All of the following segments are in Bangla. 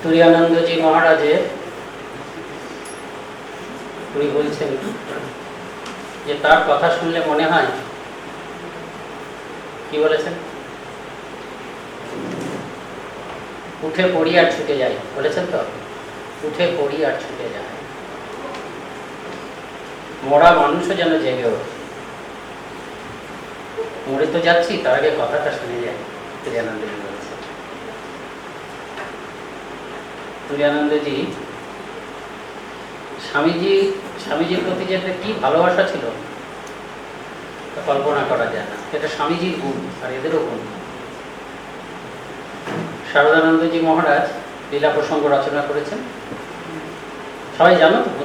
তুরীয়ানন্দজি মহারাজের উনি বলছেন যে তার কথা শুনলে মনে হয়, কি বলেছেন, উঠে পড়ি আর ছুটে যাই, বলেছেন তো, উঠে পড়ি আর ছুটে যায়, মরা মানুষও যেন জেগে ওঠে, মরে তো যাচ্ছি তার আগে কথাটা শুনে যাই। তুরীয়ানন্দজি বলছেন, তুরীয়ানন্দজি স্বামীজির প্রতি যে কি ভালোবাসা ছিল তা কল্পনা করা যায় না। এটা স্বামীজির গুণ আর এদেরও গুণ। শারদানন্দজি মহারাজ লীলা প্রসঙ্গ রচনা করেছেন, সবাই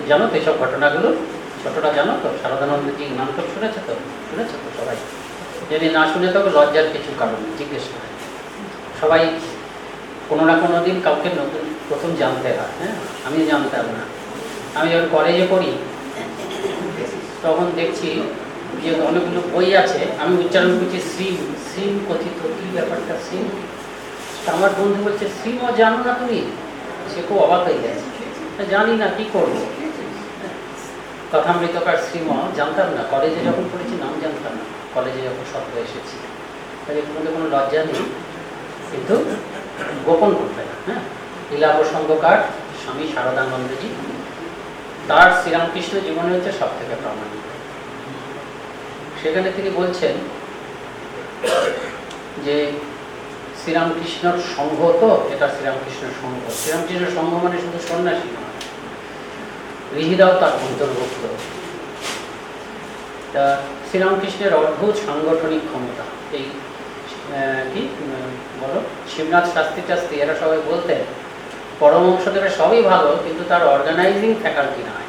জানো তো এইসব ঘটনাগুলো, ছোটটা জানো তো? শারদানন্দজি নাম তো শুনেছ তো সবাই? যদি না শুনে তবে লজ্জার কিছু কারণ, জিজ্ঞেস করে সবাই কোনো না কোনো দিন কাউকে নতুন প্রথম জানতে হয়। হ্যাঁ, আমি জানতাম না। আমি যখন কলেজে পড়ি তখন দেখছি যে অনেকগুলো বই আছে, আমি উচ্চারণ করছি শ্রীম কথিত, কি ব্যাপারটা শ্রীম? আমার বন্ধু বলছে শ্রীমও জানো না তুমি? সে খুব অবাক হয়ে গেছে, জানি না, কি করবো। কথামৃতকার শ্রীম জানতাম না, কলেজে যখন পড়েছি নাম জানতাম না, কলেজে যখন শব্দ এসেছি। তাই কোনো লজ্জা নেই, কিন্তু গোপন করতে না। হ্যাঁ, লীলা প্রসঙ্গকার স্বামী শারদানন্দজি, তার শ্রীরামকৃষ্ণ জীবনে হচ্ছে সব থেকে প্রামাণিক। সেখানে তিনি বলছেন যে শ্রীরামকৃষ্ণর সংঘ, তো এটা শ্রীরামকৃষ্ণের সংঘ, শ্রীরামকৃষ্ণের সংঘ মানে শুধু সন্ন্যাসী নয়, ঋষিরাও তার অন্তর্ভুক্ত। তা শ্রীরামকৃষ্ণের অদ্ভুত সাংগঠনিক ক্ষমতা, এই কি বলো, শিবনাথ শাস্ত্রী এরা সবাই বলতেন পরমহংসদেবের সবই ভালো, কিন্তু তার অর্গানাইজিং ফ্যাকাল্টি নয়,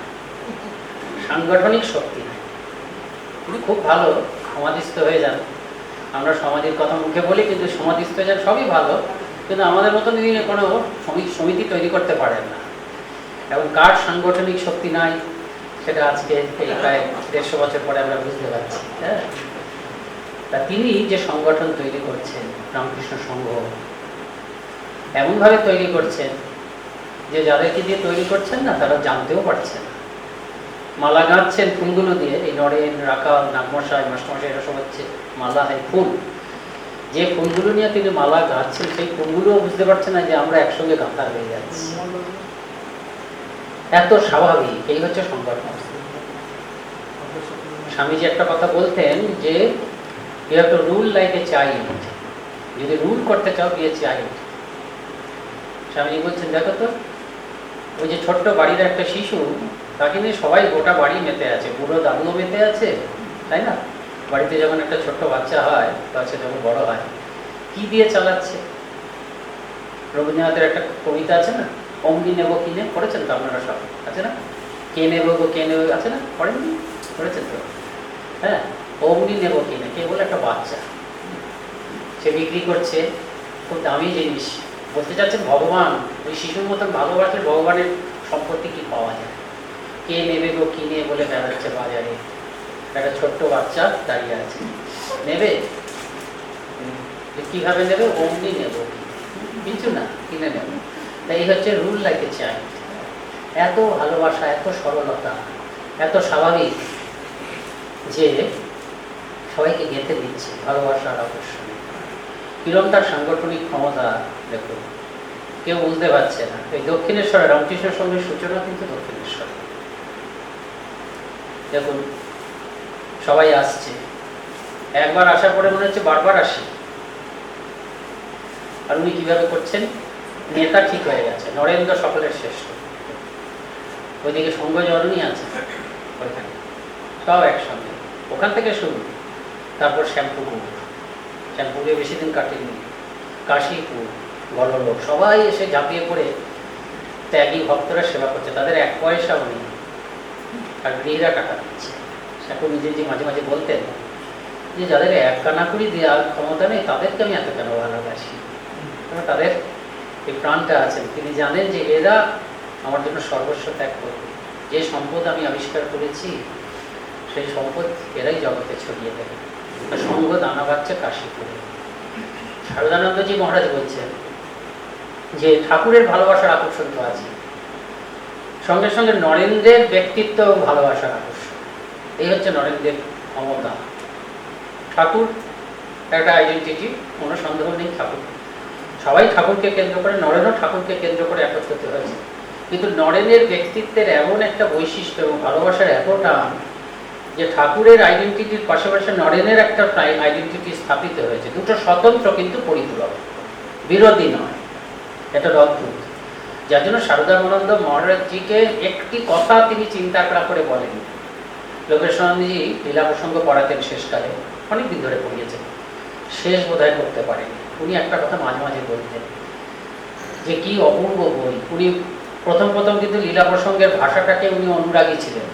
সাংগঠনিক শক্তি নাই। তিনি খুব ভালো সমাধিস্থ হয়ে যান, আমরা সমাধির কথা মুখে বলি, কিন্তু সমাধিস্থ হয়ে যান সবই ভালো, কিন্তু আমাদের মতন তিনি কোনো সমিতি তৈরি করতে পারেন না। এবং কার সাংগঠনিক শক্তি নাই সেটা আজকে এই প্রায় 150 বছর পরে আমরা বুঝতে পারছি। হ্যাঁ, তা তিনি যে সংগঠন তৈরি করছেন, রামকৃষ্ণ সংঘ, এমনভাবে তৈরি করছেন যে যাদেরকে দিয়ে তৈরি করছেন না তারা জানতেও পারছেন না। মালা গাঁথছেন ফুলগুলো দিয়ে, এই নরেন, রাখাল, নাগমশাই, মাস্টারমশাই, এরা সব হচ্ছে মালা, এই ফুল, যে ফুলগুলো নিয়ে তিনি মালা গাঁথছেন সেই ফুলগুলোও বুঝতে পারছে না যে আমরা একসঙ্গে গাঁথা হয়ে যাচ্ছি। এত স্বাভাবিক, এই হচ্ছে সংগঠন। স্বামীজি একটা কথা বলতেন যে you have to rule like a child, যদি রুল করতে চাও বি এ চাইল্ড। স্বামীজি বলছেন দেখো তো, ওই যে ছোট্ট বাড়ির একটা শিশু, তাকে নিয়ে সবাই গোটা বাড়ি মেতে আছে, বুড়ো দাদুও মেতে আছে, তাই না? বাড়িতে যখন একটা ছোট্ট বাচ্চা হয়, বাচ্চা যখন বড় হয়, কি দিয়ে চালাচ্ছে? রবীন্দ্রনাথের একটা কবিতা আছে না, অমনি নেব কিনে, পড়েছেন তো আপনারা সব, আছে না? কে নেব গো কে নেব, আছে না? পড়েননি? পড়েছেন তো? হ্যাঁ, অমনি নেব কিনে, কে বলে একটা বাচ্চা, সে বিক্রি করছে খুব দামি জিনিস, বলতে চাচ্ছেন ভগবান, ওই শিশুর মতন ভালোবাসলে ভগবানের সম্পত্তি কি পাওয়া যায়? কে নেবে গো কিনে বলে বেড়াচ্ছে বাজারে, একটা ছোট্ট বাচ্চা দাঁড়িয়ে আছে, নেবে? কিভাবে নেবে? অমনি নেব, কিছু না, কিনে নেব। তাই এই হচ্ছে রুল লাইক এ চাইল্ড। এত ভালোবাসা, এত সরলতা, এত স্বাভাবিক যে সবাইকে গেঁথে দিচ্ছে ভালোবাসার আকর্ষণে। কিরম তার সাংগঠনিক ক্ষমতা দেখুন, কেউ বুঝতে পারছে না। এই দক্ষিণেশ্বরে রামকৃষ্ণের সঙ্গে সূচনা কিন্তু দক্ষিণেশ্বরে, দেখুন সবাই আসছে, একবার আসার পরে মনে হচ্ছে বারবার আসি। আর উনি কিভাবে করছেন? নেতা ঠিক হয়ে গেছে, নরেন্দ্র সকলের শ্রেষ্ঠ, ওইদিকে সঙ্গ জননী আছে, ওইখানে সব একসঙ্গে, ওখান থেকে শুরু। তারপর শ্যাম্পুরে বেশি দিন কাটেনি, কাশীপুর, গললোক, সবাই এসে ঝাঁপিয়ে পড়ে ত্যাগী ভক্তরা সেবা করছে, তাদের এক পয়সাও নেই, আর গৃহীরা টাকা দিচ্ছে। শ্যাম্পু নিজে মাঝে মাঝে বলতেন যে যাদের এক কানা করি দেওয়ার ক্ষমতা নেই তাদেরকে আমি এত কেন ভালোবাসি, কারণ তাদের এই প্রাণটা আছে। তিনি জানেন যে এরা আমার জন্য সর্বস্ব ত্যাগ করবে, যে সম্পদ আমি আবিষ্কার করেছি সেই সম্পদ এরাই জগতে ছড়িয়ে দেবে। সঙ্গ দানা বাচ্চা কাশীপুরে। শারদানন্দজি মহারাজ বলছেন যে ঠাকুরের ভালোবাসার আকর্ষণ তো আছে, সঙ্গে সঙ্গে নরেন্দ্রের ব্যক্তিত্ব ভালোবাসার আকর্ষণ। এই হচ্ছে নরেন্দ্রের ক্ষমতা। ঠাকুর একটা আইডেন্টিটি, কোনো সন্দেহ নেই। ঠাকুর, সবাই ঠাকুরকে কেন্দ্র করে, নরেনও ঠাকুরকে কেন্দ্র করে একত্রিত হয়েছে। কিন্তু নরেনের ব্যক্তিত্বের এমন একটা বৈশিষ্ট্য এবং ভালোবাসার এতটা যে ঠাকুরের আইডেন্টিটির পাশাপাশি নরেনের একটা আইডেন্টিটি স্থাপিত হয়েছে। দুটো স্বতন্ত্র কিন্তু পরিপূরক, বিরোধী নয়। এটা অদ্ভুত। যার জন্য শারদানন্দ মহারাজজিকে একটি কথা তিনি চিন্তা করে বলেন। লোকেশানন্দজি লীলা প্রসঙ্গ পড়াতেন শেষকালে, অনেকদিন ধরে পড়িয়েছেন, শেষ বোধহয় করতে পারেন। উনি একটা কথা মাঝে মাঝে বলতেন যে কি অপূর্ব বই। উনি প্রথম কিন্তু লীলা প্রসঙ্গের ভাষাটাকে উনি অনুরাগী ছিলেন।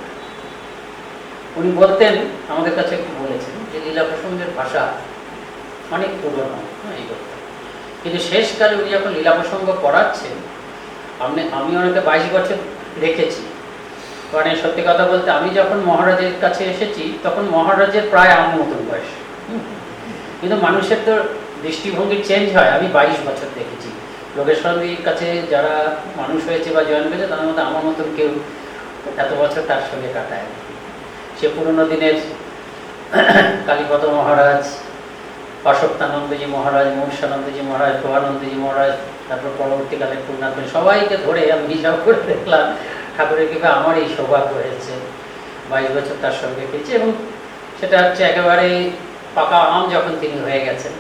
উনি বলতেন, আমাদের কাছে একটু বলেছেন যে লীলা প্রসঙ্গের ভাষা অনেক পুরনো, এই বলতেন। কিন্তু শেষকালে উনি যখন লীলা প্রসঙ্গ পড়াচ্ছেন, আমি অনেকে 22 বছর রেখেছি, মানে সত্যি কথা বলতে আমি যখন মহারাজের কাছে এসেছি তখন মহারাজের প্রায় আমার মতন বয়স। কিন্তু মানুষের তো দৃষ্টিভঙ্গির চেঞ্জ হয়। আমি 22 বছর দেখেছি। লোকেশ্বরীর কাছে যারা মানুষ হয়েছে বা জয়েন করেছে তাদের মধ্যে আমার মতন কেউ এত বছর তার সঙ্গে কাটায়। সে পুরনো দিনের কালীপদ মহারাজ, অশোকানন্দজি মহারাজ, মূর্ষানন্দজি মহারাজ, প্রভানন্দজি মহারাজ, তারপর পরবর্তীকালে পূর্ণাথ, সবাইকে ধরে আমি হিসাব করে দেখলাম ঠাকুরের কৃপা আমার এই সৌভাগ্য হয়েছে 22 বছর তার সঙ্গে পেয়েছি। এবং সেটা হচ্ছে একেবারে পাকা আম যখন তিনি হয়ে গেছেন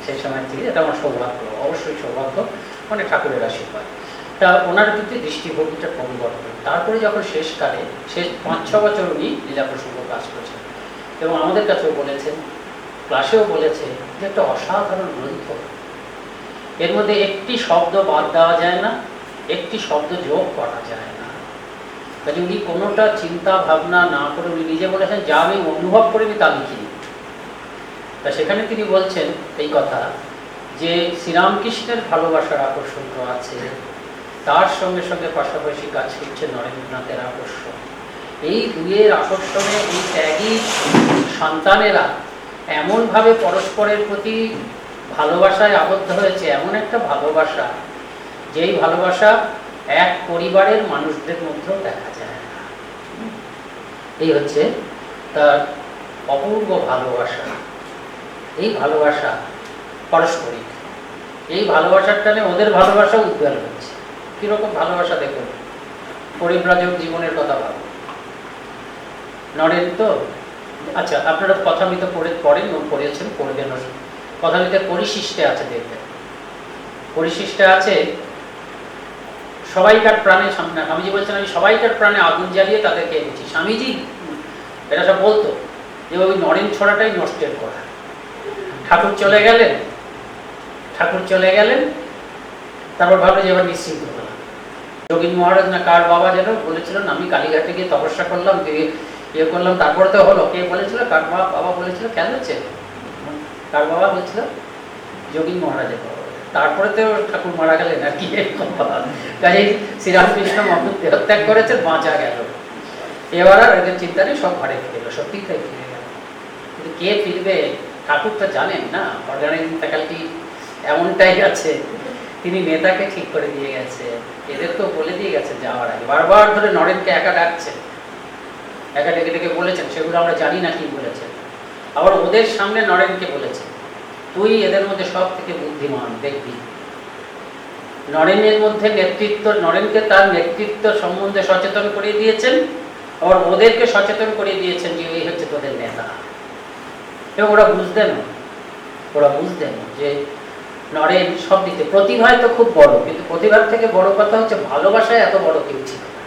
সেই সময় থেকে, এটা আমার সৌভাগ্য, অবশ্যই সৌভাগ্য, মানে ঠাকুরের আশীর্বাদ। তা ওনার প্রতি দৃষ্টিভঙ্গিটা পরিবর্তন। তারপরে যখন শেষকালে শেষ 5-6 বছর উনি লীলা প্রসঙ্গ কাজ করেছেন এবং আমাদের কাছেও বলেছেন, ক্লাসেও বলেছে যে একটা অসাধারণ গ্রন্থ। এর মধ্যে একটি শব্দ বাদ দেওয়া যায় না, একটি শব্দ যোগ করা যায় না। কাজে উনি কোনোটা চিন্তা ভাবনা না করে উনি নিজে বলেছেন যা আমি অনুভব করে আমি তা লিখিনি। তা সেখানে তিনি বলছেন এই কথা যে শ্রীরামকৃষ্ণের ভালোবাসার আকর্ষণ তো আছে, তার সঙ্গে সঙ্গে পাশাপাশি কাজ করছে নরেন্দ্রনাথের আকর্ষণ। এই দুইয়ের আকর্ষণে এই ত্যাগী সন্তানেরা এমনভাবে পরস্পরের প্রতি ভালোবাসায় আবদ্ধ হয়েছে, এমন একটা ভালোবাসা যেই ভালোবাসা এক পরিবারের মানুষদের মধ্যেও দেখা যায় না। এই হচ্ছে তার অপূর্ব ভালোবাসা। এই ভালোবাসা পারস্পরিক, এই ভালোবাসার টানে ওদের ভালোবাসা উদ্বেল হচ্ছে। কিরকম ভালোবাসা দেখুন, পরিব্রাজক জীবনের কথা ভাবুন। নরেন তো আচ্ছা, আপনারা কথামিত পড়েন, পড়েছেন, পড়বেন। কথামিতে পরিশিষ্টে আছে, দেখবেন পরিশিষ্টে আছে সবাইকার প্রাণে, স্বামীজি বলছেন আমি সবাইকার প্রাণে আগুন জ্বালিয়ে তাদেরকে এনেছি। স্বামীজি এটা সব বলতো যে ওই নরেন ছড়াটাই নষ্টের করা। ঠাকুর চলে গেলেন, তারপর ভাবলো যে এবার নিশ্চিন্ত হলাম। যোগীন মহারাজ না কার বাবা যেন বলেছিলেন আমি কালীঘাটে গিয়ে তপস্যা করলাম, ইয়ে করলাম, তারপরে তো হলো। কে বলেছিল? কার বাবা বলেছিল? খেয়াল হচ্ছে কার বাবা বলছিল? যোগীন মহারাজের বাবা। তারপরে তো ঠাকুর মারা গেলেন আর কি। কাজে শ্রীরামকৃষ্ণ দেহত্যাগ করেছেন, বাঁচা গেল। এবার আর এদের চিন্তা নেই, সব ঘরে ফিরে গেল, সত্যি তাই ফিরে গেল। কিন্তু কে ফিরবে? ঠাকুর তো জানেন না, অর্গানাইজিং ফ্যাকাল্টি এমনটাই আছে, তিনি নেতাকে ঠিক করে দিয়ে গেছে। এদের তো বলে দিয়ে গেছে যাওয়ার আগে, বারবার ধরে নরেনকে একা ডাকছেন, একা ডেকে ডেকে বলেছেন, সেগুলো আমরা জানি না কি বলেছেন। আবার ওদের সামনে নরেনকে বলেছেন তুই এদের মধ্যে সব থেকে বুদ্ধিমান ব্যক্তি। নরেনের মধ্যে নেতৃত্ব, নরেনকে তার নেতৃত্ব সম্বন্ধে সচেতন করিয়ে দিয়েছেন, আবার ওদেরকে সচেতন করিয়ে দিয়েছেন যে এই হচ্ছে তোদের নেতা। এবং ওরা বুঝতেন যে নরেন সব দিতে, প্রতিভায় তো খুব বড়, কিন্তু প্রতিভার থেকে বড় কথা হচ্ছে ভালোবাসায় এত বড় কেউ ছিল না।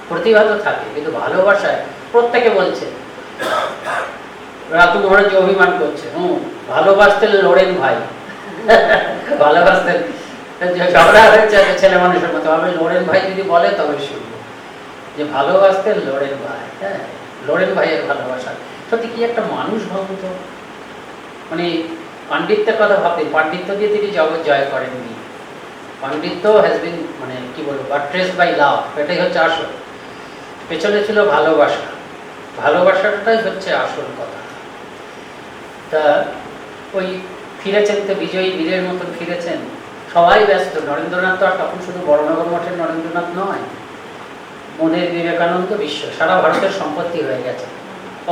প্রতিভা তো থাকে, কিন্তু ভালোবাসায় প্রত্যেকে বলছে, রাতু মহারাজ যে অভিমান করছে, ভালোবাসতেন লড়েন ভাই, ভালোবাসতেন, ঝগড়া হচ্ছে ছেলে মানুষের মতো। আমি লড়েন ভাই যদি বলে তবে শুনবো যে ভালোবাসতেন লড়েন ভাই। হ্যাঁ, লড়েন ভাইয়ের ভালোবাসা সত্যি কি একটা মানুষ ভাবত। মানে পাণ্ডিত্যের কথা ভাবতেন, পাণ্ডিত্য দিয়ে তিনি জগৎ জয় করেননি। পাণ্ডিত্য হ্যাজ বিন, মানে কি বলবো, বাট্রেস বাই লাভ, এটাই হচ্ছে আসল। পেছনে ছিল ভালোবাসা, ভালোবাসাটাই হচ্ছে আসল কথা। তা ওই ফিরেছেন তো বিজয়ী বীরের মতন ফিরেছেন, সবাই ব্যস্ত। নরেন্দ্রনাথ তো আর তখন শুধু বড়নগর মঠের নরেন্দ্রনাথ নয়, মনের বিবেকানন্দ বিশ্ব সারা ভারতের সম্পত্তি হয়ে গেছে।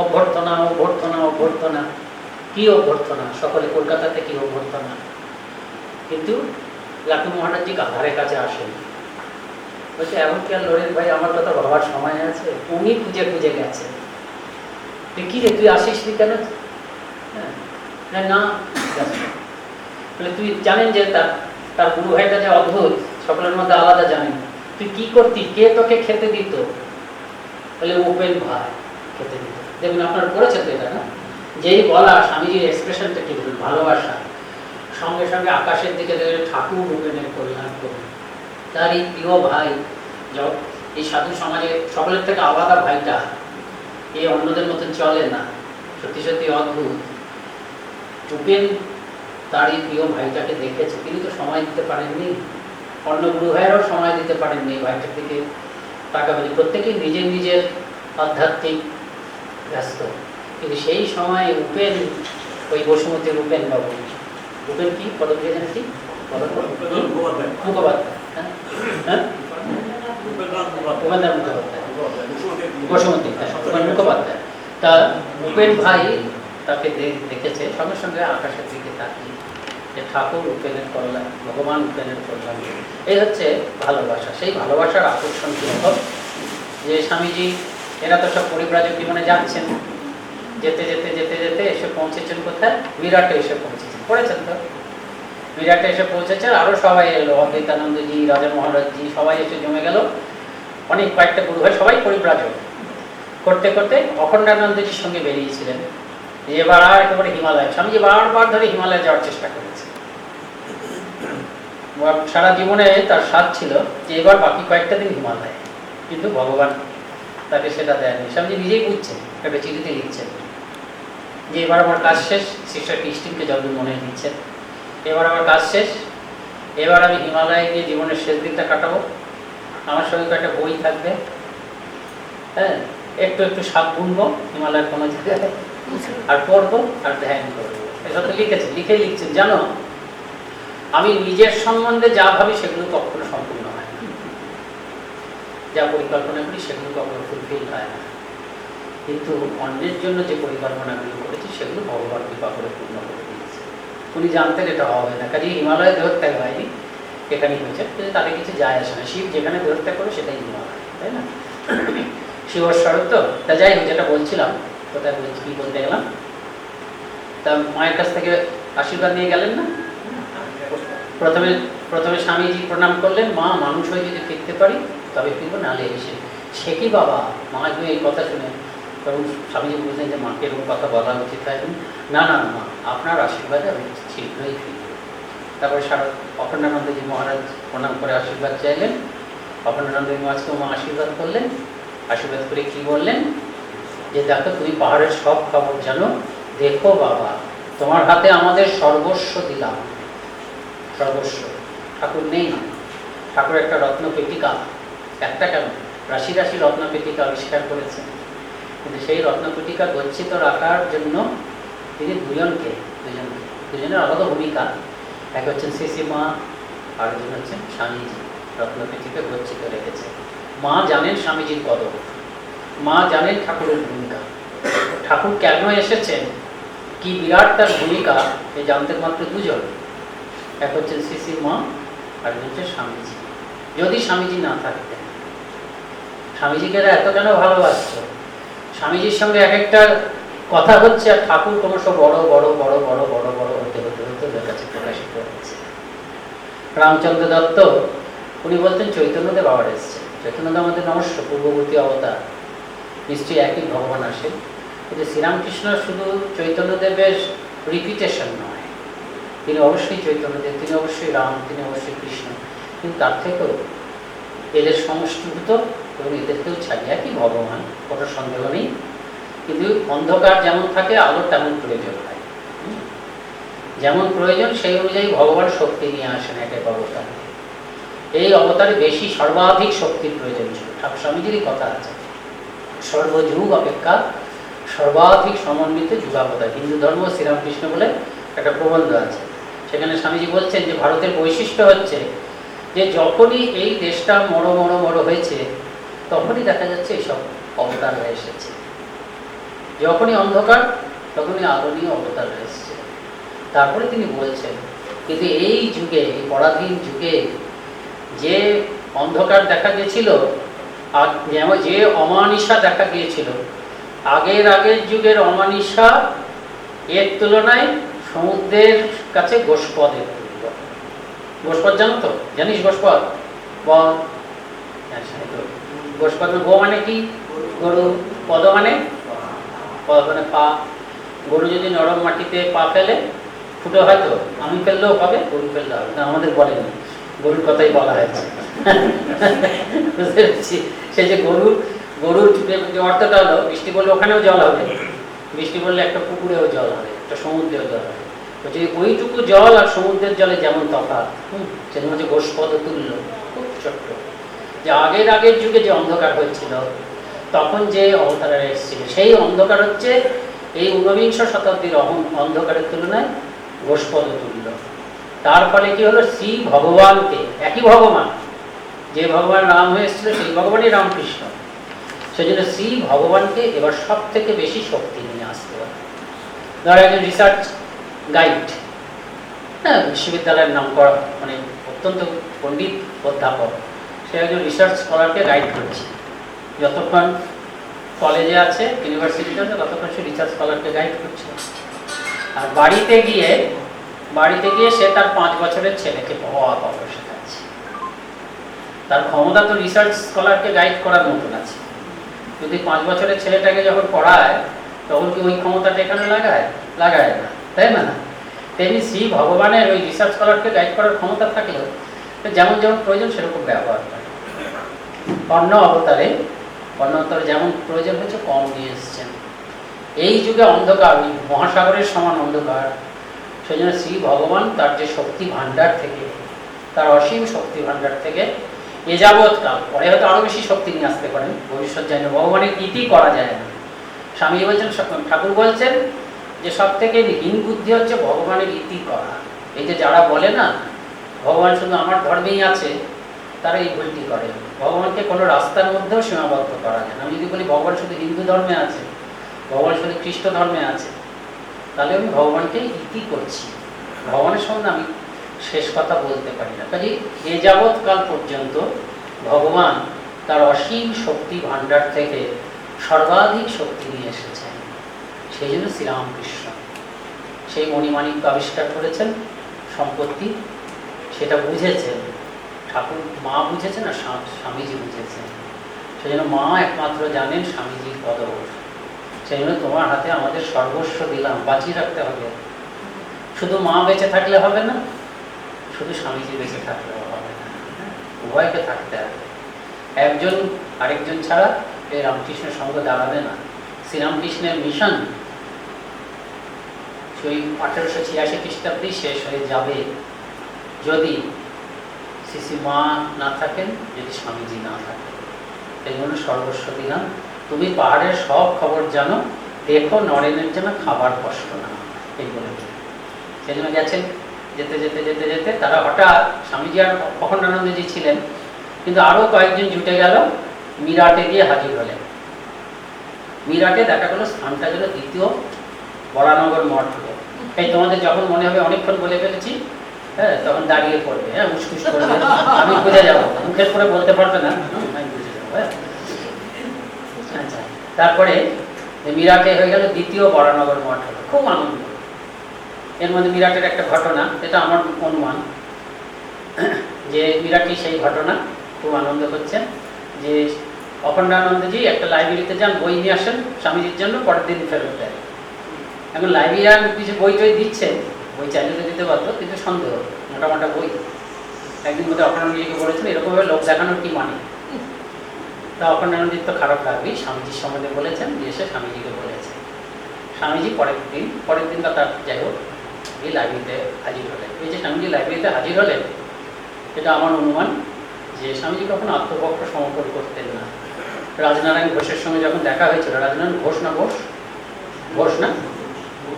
অভ্যর্থনা অভ্যর্থনা অভ্যর্থনা, কি অভ্যর্থনা, সকলে কলকাতাতে কি অভ্যর্থনা। কিন্তু লাটু মহারাজজি ধারে কাছে আসেনি। বলছে এমনকি আর লড়েন ভাই আমার কথা ভাবার সময় আছে, উনি খুঁজে খুঁজে গেছে। তুই কি রে, তুই আসিস নি কেন? হ্যাঁ না, বলে তুই জানেন যে তার গুরু ভাইটা যে অদ্ভুত, সকলের মধ্যে আলাদা জানেন, তুই কি করতি, কে তোকে খেতে দিত? বলে উপেন ভাই খেতে দিত। দেখুন আপনার পড়েছেন তো এটা না, যেই বলা স্বামীজির এক্সপ্রেশনটা কি বলুন, ভালোবাসা, সঙ্গে সঙ্গে আকাশের দিকে দেখে ঠাকুর উপেনের কল্যাণ করুন। তার এই প্রিয় ভাই, এই সাধু সমাজে সকলের থেকে আলাদা ভাইটা, এই অন্যদের মতন চলে না, সত্যি সত্যি অদ্ভুত। উপেন তার এই প্রিয় ভাইটাকে দেখেছে, তিনি তো সময় দিতে পারেননি, অন্য গুরু ভাইয়েরাও সময় দিতে পারেননি ভাইটার দিকে তাকাবেন, প্রত্যেকেই নিজের নিজের আধ্যাত্মিক ব্যস্ত। কিন্তু সেই সময় উপেন, ওই বসুমতীর উপেন বাবু, উপেন কি পদক দিয়েছেন কি মুখোপাধ্যায়, হ্যাঁ উপেন্দ্র মুখোপাধ্যায়, বসুমতী উপেন মুখোপাধ্যায়। তা উপেন ভাই তাকে দেখেছে, সঙ্গে সঙ্গে আকাশের দিকে তাকিয়ে যে ঠাকুর উপেনের কল্যাণ, ভগবান উপেনের কল্যাণ। এই হচ্ছে ভালোবাসা। সেই ভালোবাসার আকর্ষণ কিরকম, যে স্বামীজি এরা তো সব পরিব্রাজক জীবনে যাচ্ছেন, যেতে যেতে যেতে যেতে এসে পৌঁছেছেন কোথায়, বিরাটে এসে পৌঁছেছেন, পড়েছেন তো, বিরাটে এসে পৌঁছেছেন। আরও সবাই এলো, অদ্বৈতানন্দজি, রাজা মহারাজজি, সবাই এসে জমে গেল, অনেক কয়েকটা গুরু হয়, সবাই পরিব্রাজক। করতে করতে অখণ্ডানন্দজির সঙ্গে বেরিয়েছিলেন, এবার আর একেবারে হিমালয়, স্বামীজি বারবার ধরে হিমালয়ে যাওয়ার চেষ্টা করেছে। সারা জীবনে তার স্বাদ ছিল যে এবার বাকি কয়েকটা দিন হিমালয়ে, কিন্তু ভগবান তাকে সেটা দেয়নি। স্বামীজি নিজেই বুঝছেন, একটা চিঠিতে লিখছেন যে এবার আমার কাজ শেষ, সিস্টার ক্রিস্টিনকে যতদিন মনে দিচ্ছেন, এবার আমার কাজ শেষ, এবার আমি হিমালয়ে গিয়ে জীবনের শেষ দিনটা কাটাবো, আমার সঙ্গে কয়েকটা বই থাকবে, হ্যাঁ একটু একটু শাক বুনবো হিমালয়ের কোনো জায়গায়, আর পড়বো আর ধ্যান করবো। এসব তো লিখেছে, লিখছেন জানো আমি নিজের সম্বন্ধে যা ভাবি সেগুলো কখনো সম্পূর্ণ হয় না, যা পরিকল্পনা করি সেগুলো কখনো ফুলফিল হয় না, কিন্তু অন্যের জন্য যে পরিকল্পনাগুলো করেছি সেগুলো ভগবান কৃপা করে পূর্ণ করে দিয়েছে। উনি জানতেন এটা হবে না, কাজে হিমালয়ে দেহত্যাগ হয়নি, এখানেই হয়েছে, কিন্তু তাদের কিছু যায় আসে না। শিব যেখানে দেহত্যাগ করে সেটাই হিমালয়, তাই না? শিবর স্বরূপ তো। তা যাই হোক, যেটা বলছিলাম, কোথায় বলছি, কি বলতে গেলাম, তা মায়ের কাছ থেকে আশীর্বাদ নিয়ে গেলেন না। প্রথমে স্বামীজি প্রণাম করলেন, মা মানুষ হয়ে যদি ফিরতে পারি তবে ফিরবো, নাহলে এসে সে কি বাবা, মা যদি এই কথা শুনে, তখন স্বামীজি বুঝলেন যে মাকে এরকম কথা বলা উচিত হয় না, না মা আপনার আশীর্বাদে আমি শীঘ্রই ফিরব। তারপরে অখণ্ডানন্দজি মহারাজ প্রণাম করে আশীর্বাদ চাইলেন, অখণ্ডানন্দজি মহারাজকেও মা আশীর্বাদ করলেন, আশীর্বাদ করে কি বললেন যে দেখো তুমি পাহাড়ের সব খবর জানো, দেখো বাবা তোমার হাতে আমাদের সর্বস্ব দিলাম, সর্বস্ব। ঠাকুর নেই, ঠাকুর একটা রত্ন পেটিকা, একটা কেন রাশি রাশি রত্ন পেটিকা আবিষ্কার করেছেন, কিন্তু সেই রত্ন পেটিকা গচ্ছিত রাখার জন্য তিনি দুজনের আলাদা ভূমিকা। এক হচ্ছেন শ্রী মা, আর একজন হচ্ছেন স্বামীজি, রত্ন পেটিকা গচ্ছিত রেখেছে। মা জানেন স্বামীজির কদর, মা জানেন ঠাকুরের ভূমিকা, ঠাকুর কেন এসেছেন, কি বিরাট তার ভূমিকা, এই জানতেন মাত্র দুজন, এক হচ্ছেন শ্রী মা, আর হচ্ছে স্বামীজি। যদি স্বামীজি না থাকতেন, স্বামীজিকে এত কেন ভালোবাসত, স্বামীজির সঙ্গে এক একটা কথা হচ্ছে, আর ঠাকুর ক্রমশ বড় বড় বড় বড় বড় বড় হতে হতে হতে ওদের কাছে প্রকাশিত হচ্ছে। রামচন্দ্র দত্ত উনি বলতেন চৈতন্যদেব আবার এসছে, চৈতন্যদেব আমাদের নমস্য পূর্ববর্তী অবতার, নিশ্চয়ই একই ভগবান আসেন, কিন্তু শ্রীরামকৃষ্ণ শুধু চৈতন্যদেবের রিপিটেশন নয়, তিনি অবশ্যই চৈতন্যদেব, তিনি অবশ্যই রাম, তিনি অবশ্যই কৃষ্ণ, কিন্তু তার থেকেও এদের সমষ্টিভূত এবং এদেরকেও ছাড়িয়ে একই ভগবান, কোনো সন্দেহ নেই। কিন্তু অন্ধকার যেমন থাকে আলো তেমন প্রয়োজন হয়, যেমন প্রয়োজন সেই অনুযায়ী ভগবান শক্তি নিয়ে আসেন এক এক অবতার। এই অবতারে বেশি সর্বাধিক শক্তির প্রয়োজন ছিল, ঠাকুর স্বামীজিরই কথা আছে, সর্বযুগ অপেক্ষা সর্বাধিক সমন্বিত যুগাবতার। হিন্দু ধর্ম শ্রীরামকৃষ্ণ বলে একটা প্রবন্ধ আছে, সেখানে স্বামীজি বলছেন যে ভারতের বৈশিষ্ট্য হচ্ছে যে যখনই এই দেশটা মরো হয়েছে তখনই দেখা যাচ্ছে এইসব অবতার হয়ে এসেছে। যখনই অন্ধকার তখনই আলো নিয়ে অবতার হয়ে এসেছে। তারপরে তিনি বলছেন কিন্তু এই যুগে, এই পরাধীন যুগে যে অন্ধকার দেখা গিয়েছিল আর যেমন যে অমানিসা দেখা গিয়েছিল, আগের যুগের অমানিসা এর তুলনায় সমুদ্রের কাছে গোষ্পদের তুল্য। গোষ্পদ জানো তো? জানিস গোষ্পদ? বল। গোষ্পদ গো মানে কি? গরু। পদ মানে পা। গরু যদি নরম মাটিতে পা ফেলে ফুটো হয়তো, আমি ফেললেও হবে, গরু ফেললে হবে না, আমাদের বলেনি, গরুর কথাই বলা হয়েছে। বুঝতে পেরেছি। সেই যে গরুর যে অর্থটা হলো, বৃষ্টি পড়লে ওখানেও জল হবে, বৃষ্টি পড়লে একটা পুকুরেও জল হবে, একটা সমুদ্রেও জল হবে। বলছি ওইটুকু জল আর সমুদ্রের জলে যেমন তফাৎ, সেটা হচ্ছে গোষ্পদ তুল্য, খুব ছোট্ট। যে আগের যুগে যে অন্ধকার হয়েছিল, তখন যে অবতারা এসেছিল, সেই অন্ধকার হচ্ছে এই ঊনবিংশ শতাব্দীর অন্ধকারের তুলনায় গোষ্পদ তুল্য। তার ফলে কি হলো, শ্রী ভগবানকে, একই ভগবান, যে ভগবান রাম হয়ে এসেছিল সেই ভগবানই রামকৃষ্ণ, সেই জন্য শ্রী ভগবানকে এবার সব থেকে বেশি শক্তি নিয়ে আসতে হবে। ধর একজন রিসার্চ গাইড, হ্যাঁ, বিশ্ববিদ্যালয়ের নাম করা মানে অত্যন্ত পণ্ডিত অধ্যাপক, সে একজন রিসার্চ স্কলারকে গাইড করছে। যতক্ষণ কলেজে আছে, ইউনিভার্সিটিতে আছে, ততক্ষণ সে রিসার্চ স্কলারকে গাইড করছে। আর বাড়িতে গিয়ে সে তার 5 বছরের ছেলেকে শেখাচ্ছে। তার ক্ষমতা তো রিসার্চ স্কলারকে গাইড করার মতন আছে। যদি 5 বছরের ছেলেটাকে যখন পড়ায়, তখন কি ওই ক্ষমতাটা এখানে লাগায় না, তাই না? তেমনি শ্রী ভগবানের ওই রিসার্চ স্কলারকে গাইড করার ক্ষমতা থাকলেও যেমন প্রয়োজন সেরকম ব্যবহার করে। অন্য অবতারে যেমন প্রয়োজন হচ্ছে কম নিয়ে এসছেন। এই যুগে অন্ধকার, ওই মহাসাগরের সমান অন্ধকার, সেই জন্য শ্রী ভগবান তার যে শক্তি ভাণ্ডার থেকে, তার অসীম শক্তি ভাণ্ডার থেকে এ যাবৎকাল, পরে হয়তো আরো বেশি শক্তি নিয়ে আসতে পারেন, ভবিষ্যৎ যায় না, ভগবানের ইতি করা যায় না। স্বামীজি বলছেন, ঠাকুর বলছেন যে সব থেকে হীন বুদ্ধি হচ্ছে ভগবানের ইতি করা। এই যে যারা বলে না ভগবান শুধু আমার ধর্মেই আছে, তারা এই ভুলটি করে। ভগবানকে কোনো রাস্তার মধ্যেও সীমাবদ্ধ করা যায় না। আমি যদি বলি ভগবান শুধু হিন্দু ধর্মে আছে, ভগবান শুধু খ্রিস্ট ধর্মে আছে, তাহলে আমি ভগবানকে ইতি করছি, ভগবানের সম্বন্ধে আমি শেষ কথা বলতে পারি না। কাজে এ যাবৎকাল পর্যন্ত ভগবান তার অসীম শক্তি ভাণ্ডার থেকে সর্বাধিক শক্তি নিয়ে এসেছেন। সেই জন্য শ্রীরামকৃষ্ণ সেই মণিমাণিক্য আবিষ্কার করেছেন, সম্পত্তি, সেটা বুঝেছেন ঠাকুর, মা বুঝেছেন আর স্বামীজি বুঝেছেন। সেই জন্য মা একমাত্র জানেন স্বামীজির পদবশ। সেই জন্য তোমার হাতে আমাদের সর্বস্ব দিলাম, বাঁচিয়ে রাখতে হবে। শুধু মা বেঁচে থাকলে হবে না, শুধু স্বামীজি বেঁচে থাকলেও হবে না, উভয়কে থাকতে হবে। একজন আরেকজন ছাড়া এই রামকৃষ্ণের সঙ্গে দাঁড়াবে না। শ্রীরামকৃষ্ণের মিশন সেই 1886 খ্রিস্টাব্দে শেষ হয়ে যাবে যদি শ্রী মা না থাকেন, যদি স্বামীজি না থাকেন। এই জন্য সর্বস্ব দিলাম, তুমি পাহাড়ের সব খবর জানো, দেখো নরেনের যেন খাবার কষ্ট না, এই বলে। সেই জন্য গেছেন, যেতে যেতে যেতে যেতে তারা হঠাৎ, স্বামীজি আর অখণ্ডানন্দজি ছিলেন, কিন্তু আরো কয়েকজন জুটে গেল, মিরাটে গিয়ে হাজির হলেন। মিরাটে দেখা গেল স্থানটা যেন দ্বিতীয় বরানগর মঠ হলো। এই তোমাদের যখন মনে হবে অনেকক্ষণ বলে ফেলেছি, হ্যাঁ, তখন দাঁড়িয়ে পড়বে, হ্যাঁ, উসকুস করবে, আমি বুঝে যাবো, মুখের করে বলতে পারবে না, আমি বুঝে যাবো। আচ্ছা, তারপরে মিরাটে হয়ে গেল দ্বিতীয় বরানগর মঠ হলো, খুব আনন্দ। এর মধ্যে মিরাটের একটা ঘটনা, এটা আমার অনুমান যে মিরাটই সেই ঘটনা, খুব আনন্দ করছেন যে অখণ্ডানন্দজি একটা লাইব্রেরিতে যান, বই নিয়ে আসেন স্বামীজির জন্য, পরের দিন ফেরত দেয়। এখন লাইব্রেরিয়ান কিছু বই টই দিচ্ছে, বই চাইলে তো দিতে পারতো, কিন্তু সন্দেহ, মোটামোটা বই। একদিন মধ্যে অখণ্ডানন্দজিকে বলেছেন এরকমভাবে লোক দেখানোর কি মানে। তা অখণ্ডানন্দজির তো খারাপ লাগবেই, স্বামীজির সম্বন্ধে বলেছেন, দিয়ে এসে স্বামীজিকে বলেছে। স্বামীজি পরের দিন বা তার যাই হোক এই লাইব্রেরিতে হাজির হলেন। এই যে স্বামীজি লাইব্রেরিতে হাজির হলেন, এটা আমার অনুমান যে স্বামীজি কখনো আত্মপক্ষ সমর্পণ করতেন না। রাজনারায়ণ ঘোষের সঙ্গে যখন দেখা হয়েছিল, রাজনারায়ণ ঘোষ না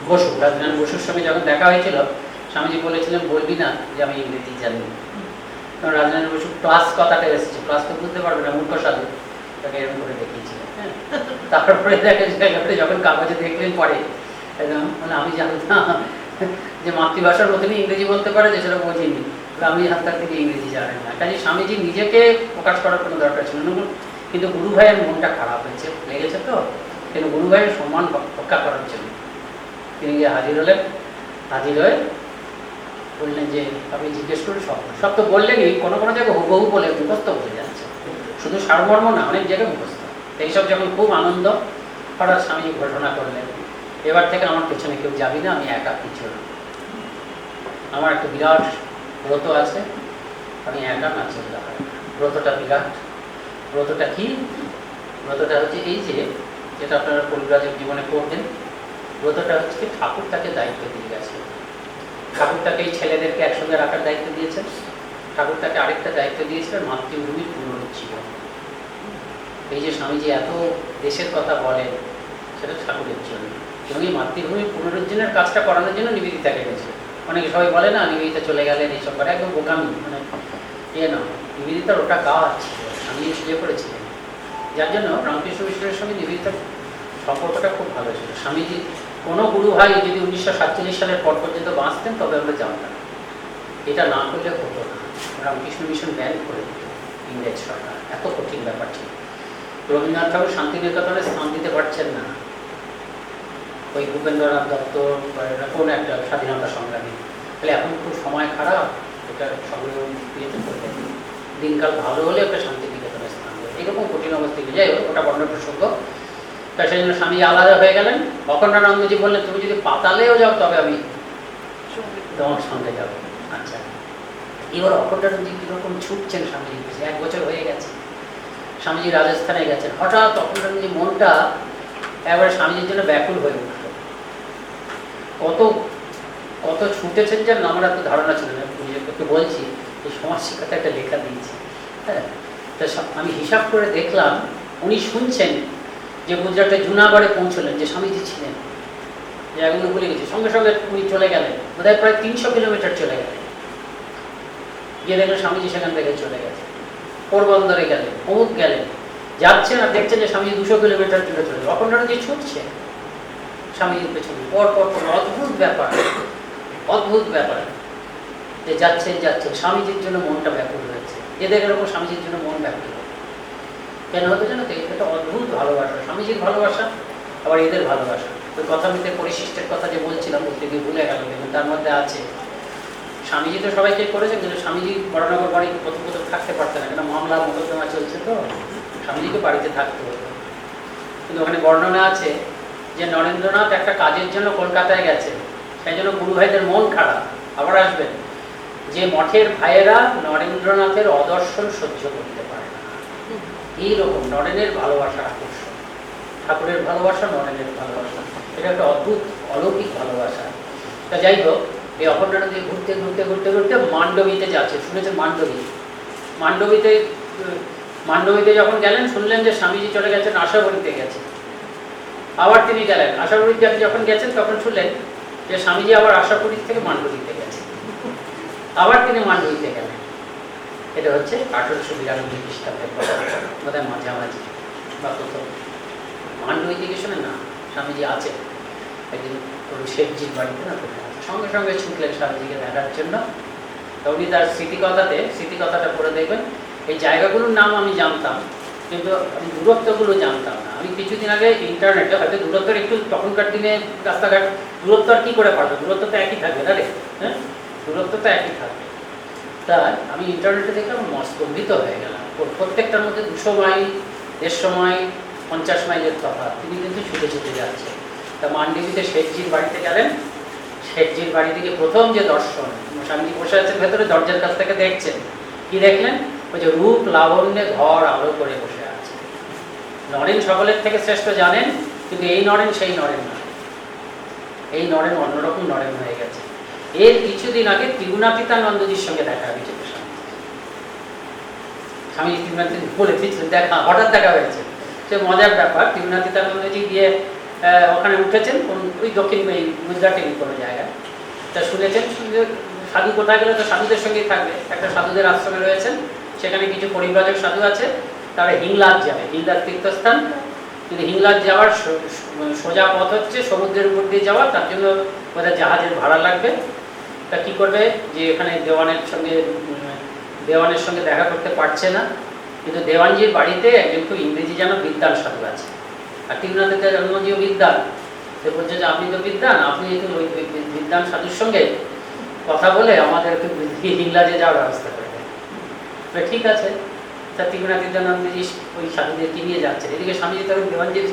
বসু, রাজনারায়ণ বসুর সঙ্গে যখন দেখা হয়েছিল, স্বামীজি বলেছিলেন বলবি না যে আমি ইংরেজি জানি। কারণ রাজেন্দ্র বসু প্লাস কথাটা এসেছে, প্লাস তো বুঝতে পারবে না, মূর্খ সাধু, তাকে এরকম করে দেখিয়েছিলেন। হ্যাঁ, তারপরে দেখে যখন কাগজে দেখলেন পরে মানে আমি জানতাম যে মাতৃভাষার মতনই ইংরেজি বলতে পারে, যে সেটা বোঝিনি, আমি হাত থেকে ইংরেজি জানেন না। কাজে স্বামীজি নিজেকে প্রকাশ করার কোনো দরকার ছিল না, কিন্তু গুরু ভাইয়ের মনটা খারাপ হয়েছে, লেগেছে তো, কিন্তু গুরু ভাইয়ের সম্মান রক্ষা করার জন্য তিনি গিয়ে হাজির হলেন। হাজির হয়ে বললেন যে আপনি জিজ্ঞেস করুন, সব তো বললেনই, কোনো কোনো জায়গায় হুবহু বলে মুখস্থ বলে যাচ্ছে, শুধু সারমর্ম না, অনেক জায়গায় মুখস্থ। এইসব যখন খুব আনন্দ, হঠাৎ স্বামীজি ঘোষণা করলেন এবার থেকে আমার পেছনে কেউ যাবি না, আমি একা কিছু না, আমার একটা বিরাট ব্রত আছে, আমি একা না চলতে হয়। ব্রতটা বিরাট। ব্রতটা কি? ব্রতটা হচ্ছে এই যে, যেটা আপনারা পরিব্রাজক জীবনে পড়বেন, ব্রতটা হচ্ছে কি, ঠাকুর তাকে দায়িত্ব দিয়ে গেছে। ঠাকুর তাকে এই ছেলেদেরকে একসঙ্গে রাখার দায়িত্ব দিয়েছেন। ঠাকুর তাকে আরেকটা দায়িত্ব দিয়েছিলেন, মাতৃভূমির পুনরুজ্জীবন। এই যে স্বামীজি এত দেশের কথা বলেন, সেটা ঠাকুরের জন্য, এবং এই মাতৃভূমির পুনরুজ্জীবনের কাজটা করানোর জন্য নিবেদিতাকে গেছে। অনেকে সবাই বলে না নিবেদিতা চলে গেলেন এইসব করে, একদম বোকামি, মানে না, নিবেদিতার ওটা কাজ স্বামী ইয়ে করেছিলেন। যার জন্য রামকৃষ্ণ মিশনের সঙ্গে নিবেদিতার সম্পর্কটা খুব ভালো ছিল। স্বামীজি কোনো গুরু ভাই যদি 1947 সালের পর পর্যন্ত বাঁচতেন তবে আমরা জানতাম, এটা না করলে হতো না। রামকৃষ্ণ মিশন ব্যান করে দিত ইংরেজ সরকার, এত কঠিন ব্যাপার ছিল। রবীন্দ্রনাথ ঠাকুর শান্তিনিকেতনে স্থান দিতে পারছেন না, ওই ভূপেন্দ্রনাথ দত্ত কোন একটা স্বাধীনতা সংগ্রামী, তাহলে এখন খুব সময় খারাপ, এটা সংগ্রাম ইয়েতে করবে, দিনকাল ভালো হলে ওটা শান্তিনিকেতনে স্থান দেবে, এরকম কঠিন অবস্থা। যাই হোক, ওটা বর্ণ প্রসঙ্গ। তা সেই জন্য স্বামী আলাদা হয়ে গেলেন। অখণ্ডানন্দজি বললেন তুমি যদি পাতালেও যাও তবে আমি তোমার সঙ্গে যাবো। আচ্ছা, এবার অখণ্ডানন্দজি কীরকম ছুটছেন স্বামীজির কাছে, 1 বছর হয়ে গেছে, স্বামীজি রাজস্থানে গেছেন, হঠাৎ অখণ্ডানন্দজি মনটা এবার স্বামীজির জন্য ব্যাকুল হয়ে উঠল। কত কত ছুটেছেন যেন আমার এত ধারণা ছিল না। একটু বলছি, এই সমাজ শিক্ষাতে একটা লেখা দিয়েছি, হ্যাঁ, তা আমি হিসাব করে দেখলাম উনি শুনছেন যে গুজরাটে জুনাগড়ে পৌঁছলেন, যে স্বামীজি ছিলেন, জায়গাগুলো ভুলে গেছে, সঙ্গে সঙ্গে উনি চলে গেলেন, বোধহয় প্রায় 300 কিলোমিটার চলে গেলেন, গিয়ে দেখলেন স্বামীজি সেখান থেকে চলে গেছে, পোরবন্দরে গেলেন, অমুক গেলেন, যাচ্ছেন আর দেখছেন যে স্বামীজি 200 কিলোমিটার দূরে চলে গেল। অখণ্ডানন্দজি ছুটছে স্বামীজির পেছনে, পর পর পর, অদ্ভুত ব্যাপার, অদ্ভুত ব্যাপার, যে যাচ্ছেন স্বামীজির জন্য মনটা ব্যাকুল হয়েছে। এদের এরকম স্বামীজির জন্য মন ব্যাকুল হয় কেন হতো জানো তো? এটা অদ্ভুত ভালোবাসা, স্বামীজির ভালোবাসা আবার এদের ভালোবাসা। ওই কথামিতে পরিশিষ্টের কথা যে বলছিলাম, বলতে গিয়ে ভুলে গেল, কিন্তু তার মধ্যে আছে স্বামীজি তো সবাইকে করেছেন, কিন্তু স্বামীজি বড়নগর বাড়ি প্রথম থাকতে পারতেন না, কেন মামলা মোকদ্দমা চলছে, তো স্বামীজিকে বাড়িতে থাকতে হতো। কিন্তু ওখানে বর্ণনা আছে যে নরেন্দ্রনাথ একটা কাজের জন্য কলকাতায় গেছে, সেই জন্য গুরু ভাইদের মন খারাপ, আবার আসবেন, যে মঠের ভাইয়েরা নরেন্দ্রনাথের অদর্শন সহ্য করতে পারে না। এইরকম নরেনের ভালোবাসার আকর্ষণ, ঠাকুরের ভালোবাসা, নরেনের ভালোবাসা, এটা একটা অদ্ভুত অলৌকিক ভালোবাসা। তা যাই হোক, এই অখণ্ডানন্দজি ঘুরতে ঘুরতে ঘুরতে ঘুরতে মান্ডবীতে যাচ্ছে, শুনেছেন মান্ডবীতে যখন গেলেন, শুনলেন যে স্বামীজি চলে গেছেন আশাবরীতে গেছে। আবার তিনি গেলেন, আশাবরীতে যখন গেছেন তখন শুনলেন যে স্বামীজি আবার আশাপুরী থেকে মান্ডবীতে গেছে, আবার তিনি মান্ডবীতে গেলেন। এটা হচ্ছে 1892 খ্রিস্টাব্দের বোধহয় মাঝামাঝি বা প্রথম। মান্ডবীতে গিয়ে শোনেন না, স্বামীজি আছে একদিন শেঠজির বাড়িতে, না সঙ্গে সঙ্গে ছুটলেন স্বামীজিকে দেখার জন্য। তা উনি তার স্মৃতিকথাটা পড়ে দেখবেন। এই জায়গাগুলোর নাম আমি জানতাম, কিন্তু আমি দূরত্বগুলো জানতাম না। আমি কিছুদিন আগে ইন্টারনেটে, হয়তো দূরত্বের একটু, তখনকার দিনে রাস্তাঘাট দূরত্ব আর কী করে পারবে, দূরত্ব তো একই থাকবে না রে, হ্যাঁ, দূরত্ব তো একই থাকবে। তাই আমি ইন্টারনেটে দেখলাম, স্তম্ভিত হয়ে গেলাম। প্রত্যেকটার মধ্যে 200 মাইল, 150 মাইল, 50 মাইলের তফাৎ। তিনি কিন্তু ছুটে ছুটে যাচ্ছে। তা মান্ডবীতে শেঠজির বাড়িতে গেলেন। শেঠজির বাড়ি থেকে প্রথম যে দর্শন, স্বামীজি বসে আছেন ভেতরে, দরজার কাছ থেকে দেখছেন, কি দেখলেন? ওই যে রূপ লাবণ্যে ঘর আলো করে বসে আছে। নরেন সকলের থেকে শ্রেষ্ঠ জানেন, কিন্তু এই নরেন সেই নরেন না, এই নরেন অন্যরকম নরেন হয়ে গেছে। এর কিছুদিন আগে ত্রিগুণাতীতানন্দজির সঙ্গে দেখা হয়েছে। স্বামীজি ত্রিগুণাতীত বলে দিচ্ছিলেন, হঠাৎ দেখা হয়েছে। সে মজার ব্যাপার, ত্রিগুণাতীতানন্দজি গিয়ে ওখানে উঠেছেন, ওই দক্ষিণ গুজরাটের কোনো জায়গায়। তা শুনেছেন সাধু কোথায় গেলে তো সাধুদের সঙ্গেই থাকবে, একটা সাধুদের আশ্রমে রয়েছেন, সেখানে কিছু পরিব্রাজক সাধু আছে, তারা হিংলাজ যাবে, হিংলাজ তীর্থস্থান, কিন্তু হিংলাজ যাওয়ার সোজা পথ হচ্ছে সমুদ্রের উপর দিয়ে যাওয়া, তার জন্য ওদের জাহাজের ভাড়া লাগবে। তা কী করবে, যে এখানে দেওয়ানের সঙ্গে দেখা করতে পারছে না, কিন্তু দেওয়ানজির বাড়িতে একজন খুব ইংরেজি জানা বিদ্বান সাধু আছে, আর তীব্রনাথের জন্মজিও বিদ্বান। সে বলছে যে আপনি তো বিদ্বান, আপনি একটু ওই বিদ্বান সাধুর সঙ্গে কথা বলে আমাদের একটু হিংলাজে যাওয়ার ব্যবস্থা করে দেয়। ঠিক আছে, তা তীব্রনাথ বিদ্যানন্দজি ওই সাধুদেরকে নিয়ে যাচ্ছে। এদিকে স্বামীজি তখন দেওয়ানজির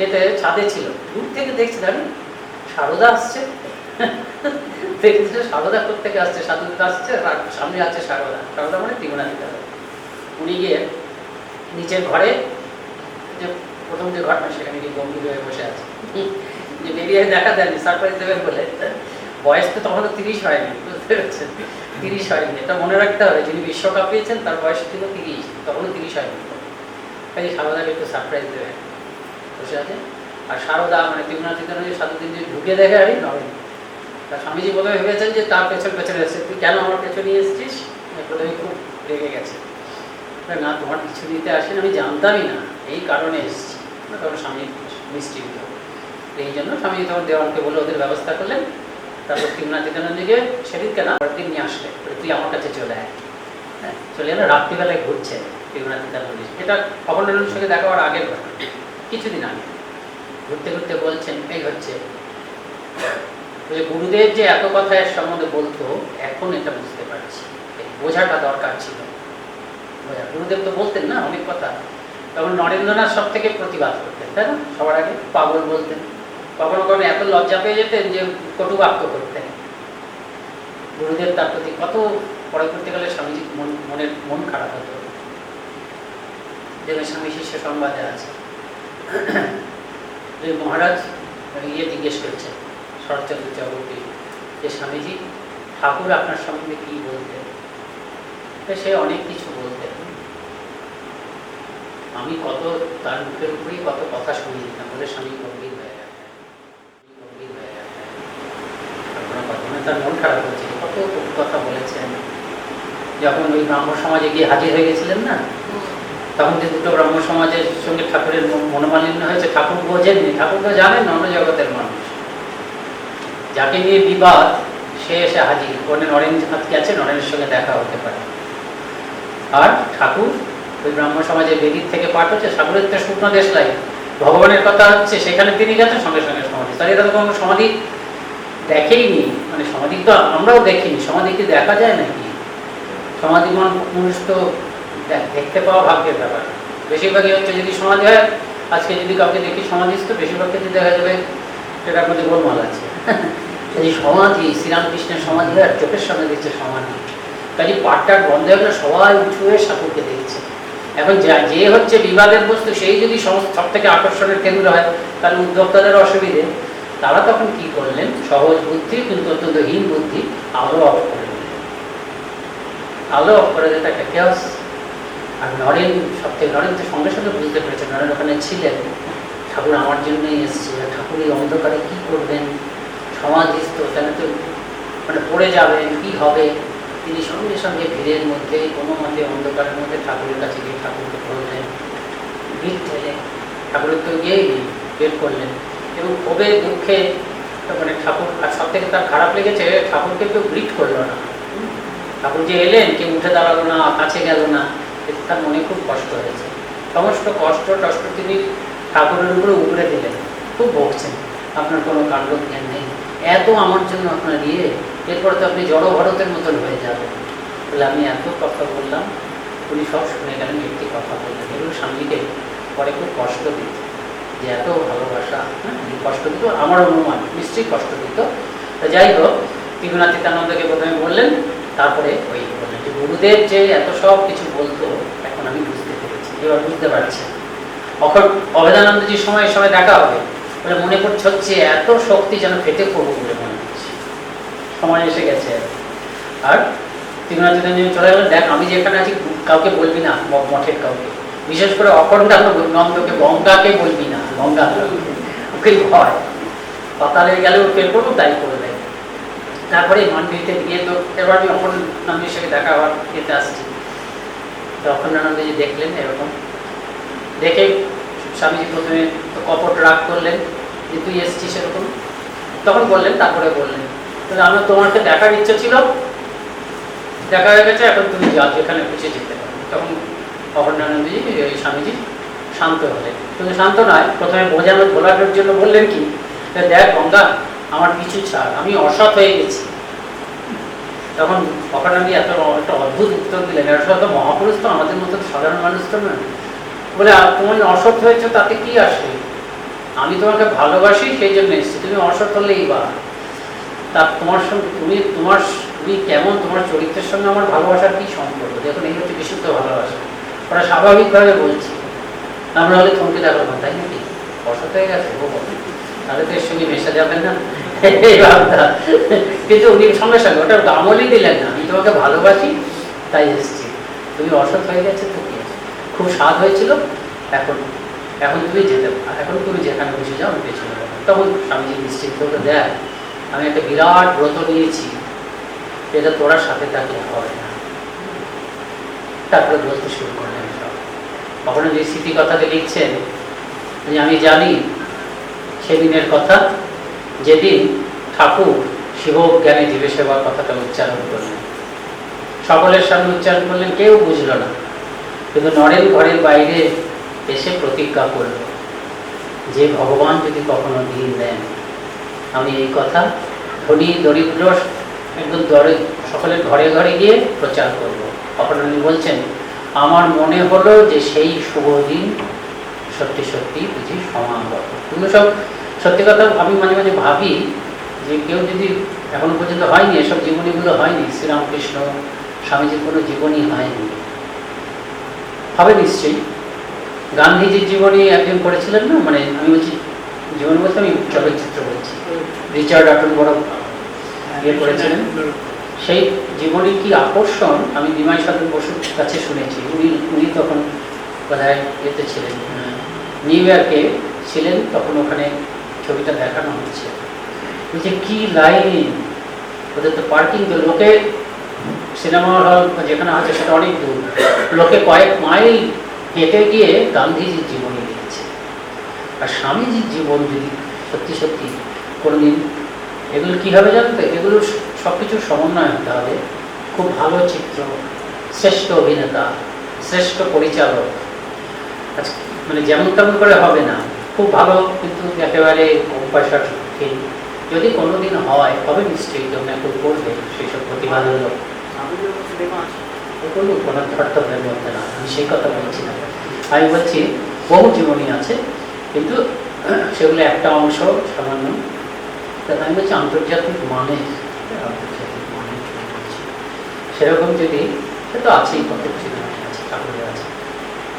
এতে ছাদে ছিল, দূর থেকে দেখছে জানি সারদা আসছে, দেখছে সারদা কোথেকে আসছে, সাধুদা আসছে, আর সামনে আছে সারদা, সারদা মানে তীব্রনাথ বিদ্যানন্দ। উনি গিয়ে নিচের ঘরে, যে প্রথম যে ঘটনা সেখানে গিয়ে গম্ভীর হয়ে বসে আছে, যে বেরিয়ে দেখা দেয়নি, সারপ্রাইজ দেবেন বলে। বয়স তো তখনও 30 হয়নি, বুঝতে পারছেন, 30 হয়নি, এটা মনে রাখতে হবে। যিনি বিশ্বকাপ পেয়েছেন তার বয়স ছিল 30, তখনও 30 হয়নি। কাজে সারদাকে একটু সারপ্রাইজ দেবে বসে আছে। আর সারদা মানে তীব্রনাথ সাধুদিন যে ঢুকে দেখে আরে নরেন, তার স্বামীজি প্রথমে ভেবেছেন যে তার পেছনে এসেছে, তুই কেন আমার পেছনে এসেছিস, প্রথমে খুব রেগে গেছে, না তোমার কিছু নিতে আসেন, আমি জানতামই না, এই কারণে এসেছি। তখন স্বামী মিষ্টি দিল, এই জন্য স্বামী তখন দেওয়ানকে বলে ওদের ব্যবস্থা করলেন। তারপর তীব্রনাথ বিদ্যানন্দজিকে সেদিনকে না পরের দিন নিয়ে আসলে, তুই আমার কাছে চলে আয়। হ্যাঁ, চলে এলো, রাত্রিবেলায় ঘুরছে তীব্রনাথ বিদ্যানন্দজি, এটা অপর্ণানন্দের সঙ্গে দেখা হওয়ার আগের ঘটনা, কিছুদিন আগে। ঘুরতে ঘুরতে বলছেন এই হচ্ছে গুরুদেব যে এত কথা এর সম্বন্ধে বলতো, এখন এটা বুঝতে পারছি, বোঝাটা দরকার ছিল। গুরুদেব তো বলতেন না অনেক কথা, তখন নরেন্দ্রনাথ সব থেকে প্রতিবাদ করতেন, তাই না, সবার আগে পাগল বলতেন, কখনো কখনো এত লজ্জা পেয়ে যেতেন যে কটুবাক্য করতেন। গুরুদেব তার প্রতি কত পরবর্তীকালে স্বামীজি মন খারাপ হতো। দেবের স্বামী শিষ্য সংবাদে আছে যে মহারাজ জিজ্ঞেস করছেন শরৎচন্দ্র চক্রবর্তী যে স্বামীজি ঠাকুর আপনার সম্বন্ধে কি বলতেন, সে অনেক কিছু বলতেন, আমি কত তার মুখের উপরেই কত কথা শুনে দিতাম বলে স্বামী গম্ভীর হয়ে গেলেন। তার মন খারাপ হচ্ছে, কত কথা বলেছেন। যখন ওই ব্রাহ্ম সমাজে গিয়ে হাজির হয়ে গেছিলেন না, তখন যে দুটো ব্রাহ্ম সমাজের সঙ্গে ঠাকুরের মনোমালিন্য হয়েছে, ঠাকুর বোঝেননি, ঠাকুর তো জানেন অন্য জগতের মানুষ, যাকে নিয়ে বিবাদ সে এসে হাজির, ওখানে নরেন হাতকে আছে, নরেনের সঙ্গে দেখা হতে পারে। আর ঠাকুর ওই ব্রাহ্ম সমাজের বেদির থেকে পাঠ হচ্ছে, ঠাকুরের তো শুকনো দেশ লাগে, ভগবানের কথা হচ্ছে, সেখানে তিনি গেছেন, সঙ্গে সঙ্গে সমাধি। তাহলে এটা তো কোনো সমাধি দেখেইনি, মানে সমাধি তো আমরাও দেখিনি, সমাধি কি দেখা যায় নাকি? সমাধি মানুষ তো দেখতে পাওয়া ভাগ্যের ব্যাপার। বেশিরভাগই হচ্ছে যদি সমাধি হয়, আজকে যদি কাউকে দেখি সমাধিস্থ, বেশিরভাগ ক্ষেত্রে দেখা যাবে সেটার মধ্যে গোলমাল আছে। এই সমাধি, শ্রীরামকৃষ্ণের সমাধি হয়, আর চোখের সামনে দেখছে সমাধি, কাজে পাঠটার বন্ধ হয়ে গেলে সবাই উঁচু হয়ে ঠাকুরকে দেখছে। এখন যে হচ্ছে বিবাদের বস্তু, সেই যদি সব থেকে আকর্ষণের কেন্দ্র হয়, তাহলে উদ্যোক্তাদের অসুবিধে। তারা তখন কি করলেন, সহজ বুদ্ধি কিন্তু অত্যন্ত হীন বুদ্ধি, আলো অফ করে দিলেন। আলো অফ করে দিতে একটা কেয়াস। আর নরেন নরেন তো সঙ্গে সঙ্গে বুঝতে পেরেছে, নরেন ওখানে ছিলেন, ঠাকুর আমার জন্যই এসছে, ঠাকুর এই অন্ধকারে কি করবেন, সমাধিস্থ, তাহলে তো মানে পড়ে যাবেন, কি হবে। তিনি সঙ্গে সঙ্গে ভিড়ের মধ্যে কোনো মতে অন্ধকারের মধ্যে ঠাকুরের কাছে গিয়ে ঠাকুরকে ধরলেন, ভিড় ঠেলে ঠাকুরের তো গিয়েই বের করলেন, এবং ক্ষোভে দুঃখে মানে ঠাকুর, আর সব থেকে তার খারাপ লেগেছে ঠাকুরকে কেউ গ্রিট করলো না। ঠাকুর যে এলেন, কেউ উঠে দাঁড়ালো না, কাছে গেল না, এতে তার মনে খুব কষ্ট হয়েছে। সমস্ত কষ্ট টষ্ট তিনি ঠাকুরের উপরে উগড়ে দিলেন, খুব বকছেন, আপনার কোনো কাণ্ড জ্ঞান নেই, এত আমার জন্য আপনার এরপর তো আপনি জড় ভরতের মতন হয়ে যাবেন। বলে আমি এত কথা বললাম, উনি সব শুনে গেলেন, একটি কথা বললেন, এবং স্বামীকে পরে খুব কষ্ট দিত, যে এত ভালোবাসা, কষ্ট দিত, আমার অনুমান নিশ্চয়ই কষ্ট দিত। তো যাই হোক, তীব্রনাথ চিত্তানন্দকে প্রথমে বললেন, তারপরে ওই বললেন যে গুরুদেব যে এত সব কিছু বলতো, এখন আমি বুঝতে পেরেছি, এবার বুঝতে পারছি। অভেদানন্দজির সময় দেখা হবে বলে মনে করছে হচ্ছে এত শক্তি যেন ফেটে পড়বো বলে মনে হচ্ছে, সময় এসে গেছে। আর তীব্রনাথ চিত্তানন্দ চলে গেলেন, দেখ আমি যেখানে আছি কাউকে বলবি না, মঠের কাউকে, বিশেষ করে অখণ্ডানন্দকে, গঙ্গাকে বলবি না, গঙ্গা ওকে ভয়, পাতালে গেলেও ফেল করবো, তাই করে দেয়। তারপরে মান্ডিতে গিয়ে তো এবার আমি অপর্ণানন্দীর সাথে দেখা হওয়ার খেতে আসছি। তো অপর্ণানন্দজি দেখলেন এরকম, দেখে স্বামীজি প্রথমে তো কপট রাগ করলেন যে তুই এসছিস এরকম, তখন বললেন, তারপরে বললেন আমার তোমাকে দেখার ইচ্ছা ছিল, দেখা হয়ে গেছে, এখন তুমি যাও যেখানে খুশি যেতে পারো। তখন অপর্ণানন্দজি স্বামীজি শান্ত হলেন। কিন্তু শান্ত নয়, প্রথমে ভোলানোর জন্য বললেন কি, দেখ গঙ্গা আমার কিছু ছাড়, আমি অসৎ হয়ে গেছি। তখন অপর্ণানন্দজি একটা অদ্ভুত উত্তর দিলেন, অসৎ মহাপুরুষ তো, আমাদের মতো সাধারণ মানুষ তো নয়। বলে তুমি অসৎ হয়েছো তাতে কি আসে, আমি তোমাকে ভালোবাসি সেই জন্য এসেছি, তুমি অসৎ হলেই বা তা তোমার সঙ্গে তুমি কেমন, তোমার চরিত্রের সঙ্গে আমার ভালোবাসার কি সম্পর্ক। দেখুন এই হচ্ছে বিশুদ্ধ ভালোবাসা। ওরা স্বাভাবিকভাবে বলছি, আমরা হলে থমকে দেখো না, তাই নাকি অসৎ হয়ে গেছে ও তাহলে তো এর সঙ্গে মেশা যাবে না, এই ভাবটা। কিন্তু উনি সঙ্গে সঙ্গে ওটা গামলি দিলেন না, আমি তোমাকে ভালোবাসি তাই এসেছি, তুমি অসৎ হয়ে গেছে তো কি, খুব স্বাদ হয়েছিল, এখন তুমি যেতে পারো, এখন তুমি যেখানে বসে যাও আমি পেছনে যাবো। তখন স্বামীজি নিশ্চিত করে দেয়, আমি একটা বিরাট ব্রত নিয়েছি, এটা তোরা সাথে থাকলে হবে না। তারপরে বলতে শুরু করলেন সব। কখনো যে স্মৃতি কথাতে লিখছেন যে আমি জানি সেদিনের কথা যেদিন ঠাকুর শিব জ্ঞানে জীবে সেবার কথাটা উচ্চারণ করলেন, সকলের সামনে উচ্চারণ করলেন, কেউ বুঝলো না, কিন্তু নরেন ঘরের বাইরে এসে প্রতিজ্ঞা করল যে ভগবান যদি কখনো দিন দেন আমি এই কথা ধনী দরিদ্র একদম সকলের ঘরে ঘরে গিয়ে প্রচার করব। অপর্ণানন্দজি বলছেন, আমার মনে হলো যে সেই শুভ দিন সত্যি সত্যি বুঝি সমাগত। এগুলো সব সত্যি কথা। আমি মাঝে মাঝে ভাবি যে কেউ যদি এখনো পর্যন্ত হয়নি, এসব জীবনীগুলো হয়নি, শ্রীরামকৃষ্ণ স্বামীজির কোনো জীবনী হয়নি, হবে নিশ্চয়ই। গান্ধীজির জীবনী একজন করেছিলেন না, মানে আমি বলছি জীবনী বলতে আমি চলচ্চিত্র বলছি, রিচার্ড অ্যাটনবরো ইয়ে করেছিলেন। সেই জীবনীর কি আকর্ষণ আমি নিমাই সাধন বসুর কাছে শুনেছি। উনি তখন বোধহয় এতে ছিলেন, নিউ ইয়র্কে ছিলেন, তখন ওখানে ছবিটা দেখানো হচ্ছে। বলছে কি লাইন, ওদের তো পার্কিং, তো লোকে সিনেমা হল যেখানে আছে সেটা অনেক দূর, লোকে কয়েক মাইল হেঁটে গিয়ে গান্ধীজির জীবনী লিখেছে। আর স্বামীজির জীবন যদি সত্যি সত্যি কোনোদিন, এগুলো কী হবে জানেন তো, এগুলো সব কিছুর সমন্বয় হতে হবে। খুব ভালো চিত্র, শ্রেষ্ঠ অভিনেতা, শ্রেষ্ঠ পরিচালক, মানে যেমন তেমন করে হবে না, খুব ভালো কিন্তু একেবারে কম পয়সার ফিল্ম যদি কোনোদিন হয়, তবে নিশ্চয়ই কেউ না কেউ করবে সেই সব প্রতিভাদের লোক। কোনো ধর্তব্যের মধ্যে না, আমি সেই কথা বলছি না। আমি বলছি বহু জীবনী আছে, কিন্তু সেগুলো একটা অংশ সামান্য। আমি বলছি আন্তর্জাতিক মানে সেরকম যদি, সে তো আছেই, কত কিছু আছে, ঠাকুরের আছে।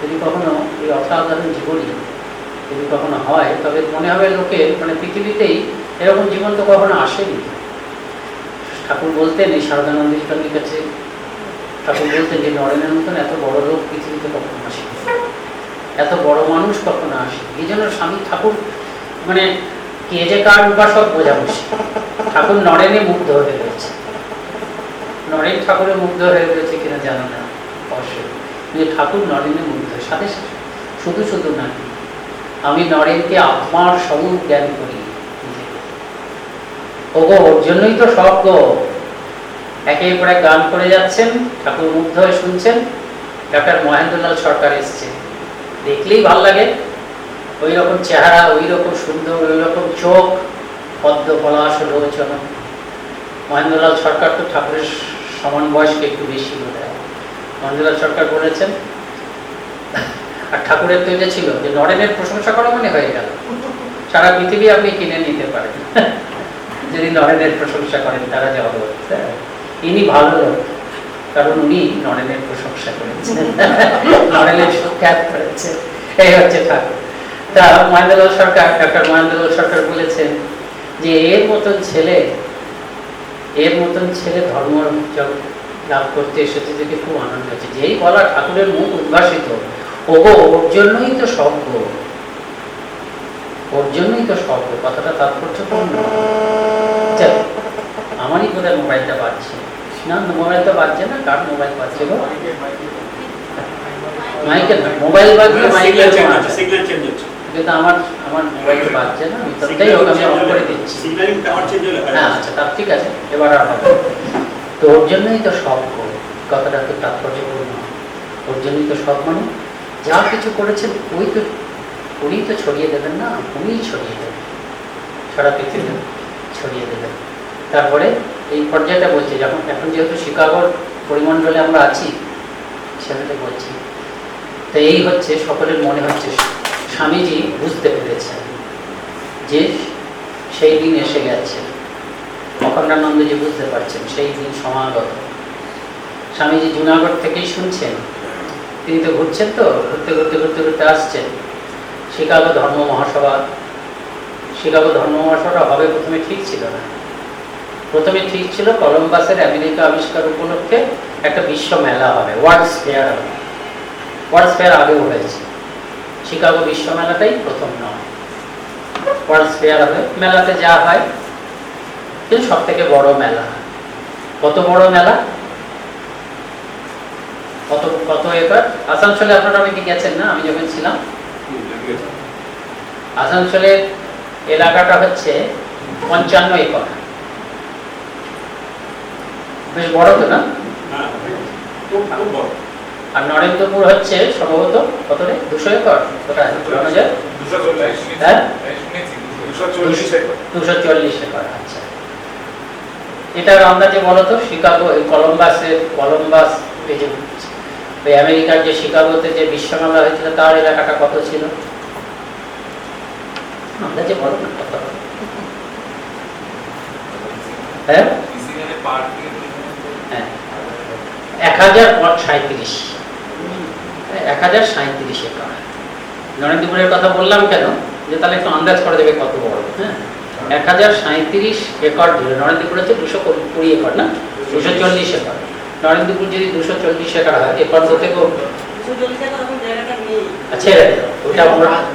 যদি কখনো এই অসাধারণ জীবনী যদি কখনো হয়, তবে মনে হবে লোকে, মানে পৃথিবীতেই এরকম জীবন তো কখনো আসেনি। ঠাকুর বলতেন, এই শারদানন্দের কাছে ঠাকুর বলতেন যে নরেনের মতন এত বড় লোক পৃথিবীতে কখনো আসে, এত বড় মানুষ কখনো আসে। এই জন্য স্বামী ঠাকুর মানে কে যে কার উপাসক বোঝা বসে। ঠাকুর নরেনে মুগ্ধ হয়ে রয়েছে, নরেন ঠাকুরে মুগ্ধ হয়ে রয়েছে কিনা জানো না অবশ্যই, কিন্তু ঠাকুর নরেনে মুগ্ধ। সাথে শুধু শুধু না, আমি নরেনকে আত্মার স্বরূপ জ্ঞান করি, ওগো ওর জন্যই তো সব গো। একের পর এক গান করে যাচ্ছেন, ঠাকুর মুগ্ধ হয়ে শুনছেন। ডক্টর মহেন্দ্রলাল সরকার এসছে, দেখলেই ভাল লাগে, ওই রকম চেহারা, ওই রকম সুন্দর, ওই রকম চোখ, পদ্ম পলাশ লোচন। মহেন্দ্রলাল সরকার তো ঠাকুরের সমান বয়সকে একটু বেশি বোধ হয়। মহেন্দ্রলাল সরকার বলেছেন, আর ঠাকুরের তো এটা ছিল যে নরেনের প্রশংসা করা মানে হয়ে গেল, সারা পৃথিবী আপনি কিনে নিতে পারেন যদি নরেনের প্রশংসা করেন, তারা যা হবে। ইনি ভালো লোক, কারণ উনি নরেনের প্রশংসা করেছেন, নরেনের সুখ্যাত করেছেন, এই হচ্ছে ঠাকুর। তা মহেন্দ্রলাল সরকার, ডক্টর মহেন্দ্রলাল সরকার বলেছেন যে এর মতন ছেলে ধর্ম লাভ করতে এসেছে, দেখে খুব আনন্দ হচ্ছে। যেই বলা ঠাকুরের মুখ উদ্ভাসিত, ওগো ওর জন্যই তো স্বর্গ, ওর জন্যই তো স্বর্গ। কথাটা তাৎপর্য আমারই কোথায় মোবাইলটা বাজছে? না, মোবাইলটা বাজছে না, কার মোবাইল বাজছে গো? মাইকেল না, মোবাইল বাজছে, মাইকেল সিগন্যাল চেঞ্জ হচ্ছে। কিন্তু আমার মোবাইল বাজছে না, আমি তাই হোক আমি অন করে দিচ্ছি। সিগন্যালিং টাওয়ার চেঞ্জ হলে হয়। হ্যাঁ আচ্ছা, তার ঠিক আছে, এবার আর হবে। তো ওর জন্যই তো সব কথাটা তো তাৎপর্যপূর্ণ। ওর জন্যই তো সব, মানে যা কিছু করেছেন উনি তো ছড়িয়ে দেবেন না, উনিই ছড়িয়ে দেবেন, সারা পৃথিবী ছড়িয়ে দেবেন। তারপরে এই পর্যায়টা বলছে, যখন এখন যেহেতু শিকাগোর পরিমণ্ডলে আমরা আছি, সেটা বলছি, তো এই হচ্ছে সকলের মনে হচ্ছে স্বামীজি বুঝতে পেরেছেন যে সেই দিন এসে গেছে। অখণ্ডানন্দজি বুঝতে পারছেন সেই দিন সমাগত। স্বামীজি জুনাগড় থেকেই শুনছেন, তিনি তো ঘুরছেন, তো ঘুরতে ঘুরতে ঘুরতে ঘুরতে আসছেন শিকাগো ধর্ম মহাসভা। শিকাগো ধর্ম মহাসভাটা হবে প্রথমে ঠিক ছিল না। প্রথমে ঠিক ছিল কলম্বাসের আমেরিকা আবিষ্কার উপলক্ষে একটা বিশ্ব মেলা হবে, ওয়ার্ল্ডস ফেয়ার হবে। ওয়ার্ল্ডস ফেয়ার আগেও হয়েছে, শিকাগো বিশ্ব মেলাটাই প্রথম নয়। ওয়ার্ল্ডস ফেয়ার হবে, মেলাতে যা হয়, কিন্তু সব থেকে বড় মেলা। কত বড় মেলা, কত একর? আসানসোলে আপনারা অনেকে গেছেন না, আমি যখন ছিলাম। আসানসোলের এলাকাটা হচ্ছে 55 একর, বেশ বড় তো না? আর নরেন্দ্রপুর হচ্ছে সম্ভবত কত রে, 200 একর কোথায়? 240 একর। আচ্ছা, এটার আন্দাজে বলো তো, শিকাগো কলম্বাস এই যে ওই আমেরিকার যে শিকাগোতে যে বিশ্বমেলা হয়েছিল তার এলাকাটা কত ছিল আন্দাজে বলো না, কত? হ্যাঁ, 1037 একর। নরেন্দ্রপুরের কথা বললাম কেন, যে তাহলে একটু আন্দাজ করা যাবে কত বড়। হ্যাঁ, 1037 একর ধরে, নরেন্দ্রপুর হচ্ছে 220 একর না, 240 একর। নরেন্দ্রপুর যদি 240 একর হয়, এ প্রান্ত থেকেও ছেড়ে দেব,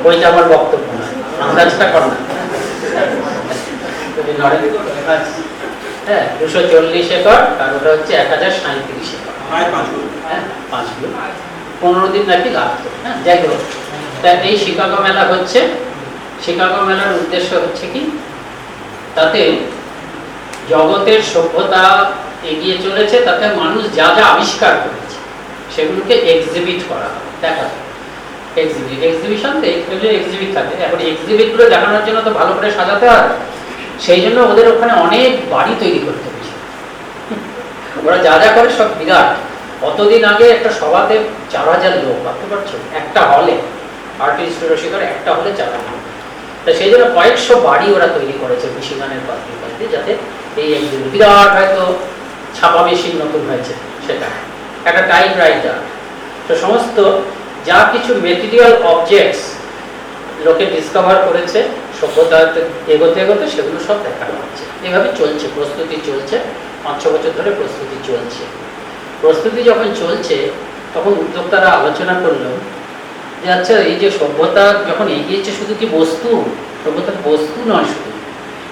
ওইটা আমার বক্তব্য না, আন্দাজটা কর না। হ্যাঁ, 240 একর, আর ওটা হচ্ছে 1037 একর, 5 গুণ 15 দিন নাকি লাগতো। হ্যাঁ, যাই হোক, এই শিকাগো মেলা হচ্ছে। শিকাগো মেলার উদ্দেশ্য হচ্ছে কি, তাতে জগতের সভ্যতা এগিয়ে চলেছে, তাতে মানুষ যা যা আবিষ্কার করেছে সেগুলোকে এক্সিবিট করা হবে, দেখা হবে। এক্সিবিশন তো এক্সিবিট থাকে। এখন এক্সিবিটগুলো দেখানোর জন্য তো ভালো করে সাজাতে হয়, সেই জন্য ওদের ওখানে অনেক বাড়ি তৈরি করতে হয়েছে। ওরা যা যা করে সব বিরাট। অতদিন আগে একটা সভাতে 4000 লোক, ভাবতে পারছো? একটা হলে, আর্টিস্ট রসিকার একটা হলে 4000। তা সেই জন্য কয়েকশো বাড়ি ওরা তৈরি করেছে মিশিগানের পাশে, যাতে এই এক্সিবিট বিরাট, হয়তো ছাপা মেশিন নতুন হয়েছে, সেটা একটা টাইপ রাইটার, তো সমস্ত যা কিছু মেটেরিয়াল অবজেক্টস লোকে ডিসকভার করেছে সভ্যতা এগোতে এগোতে, সেগুলো সব দেখানো হচ্ছে। এভাবে চলছে, প্রস্তুতি চলছে, 5-6 বছর ধরে প্রস্তুতি চলছে। প্রস্তুতি যখন চলছে, তখন উদ্যোক্তারা আলোচনা করলো যে আচ্ছা, এই যে সভ্যতা যখন এগিয়েছে, শুধু কি বস্তু, সভ্যতার বস্তু নয়, শুধু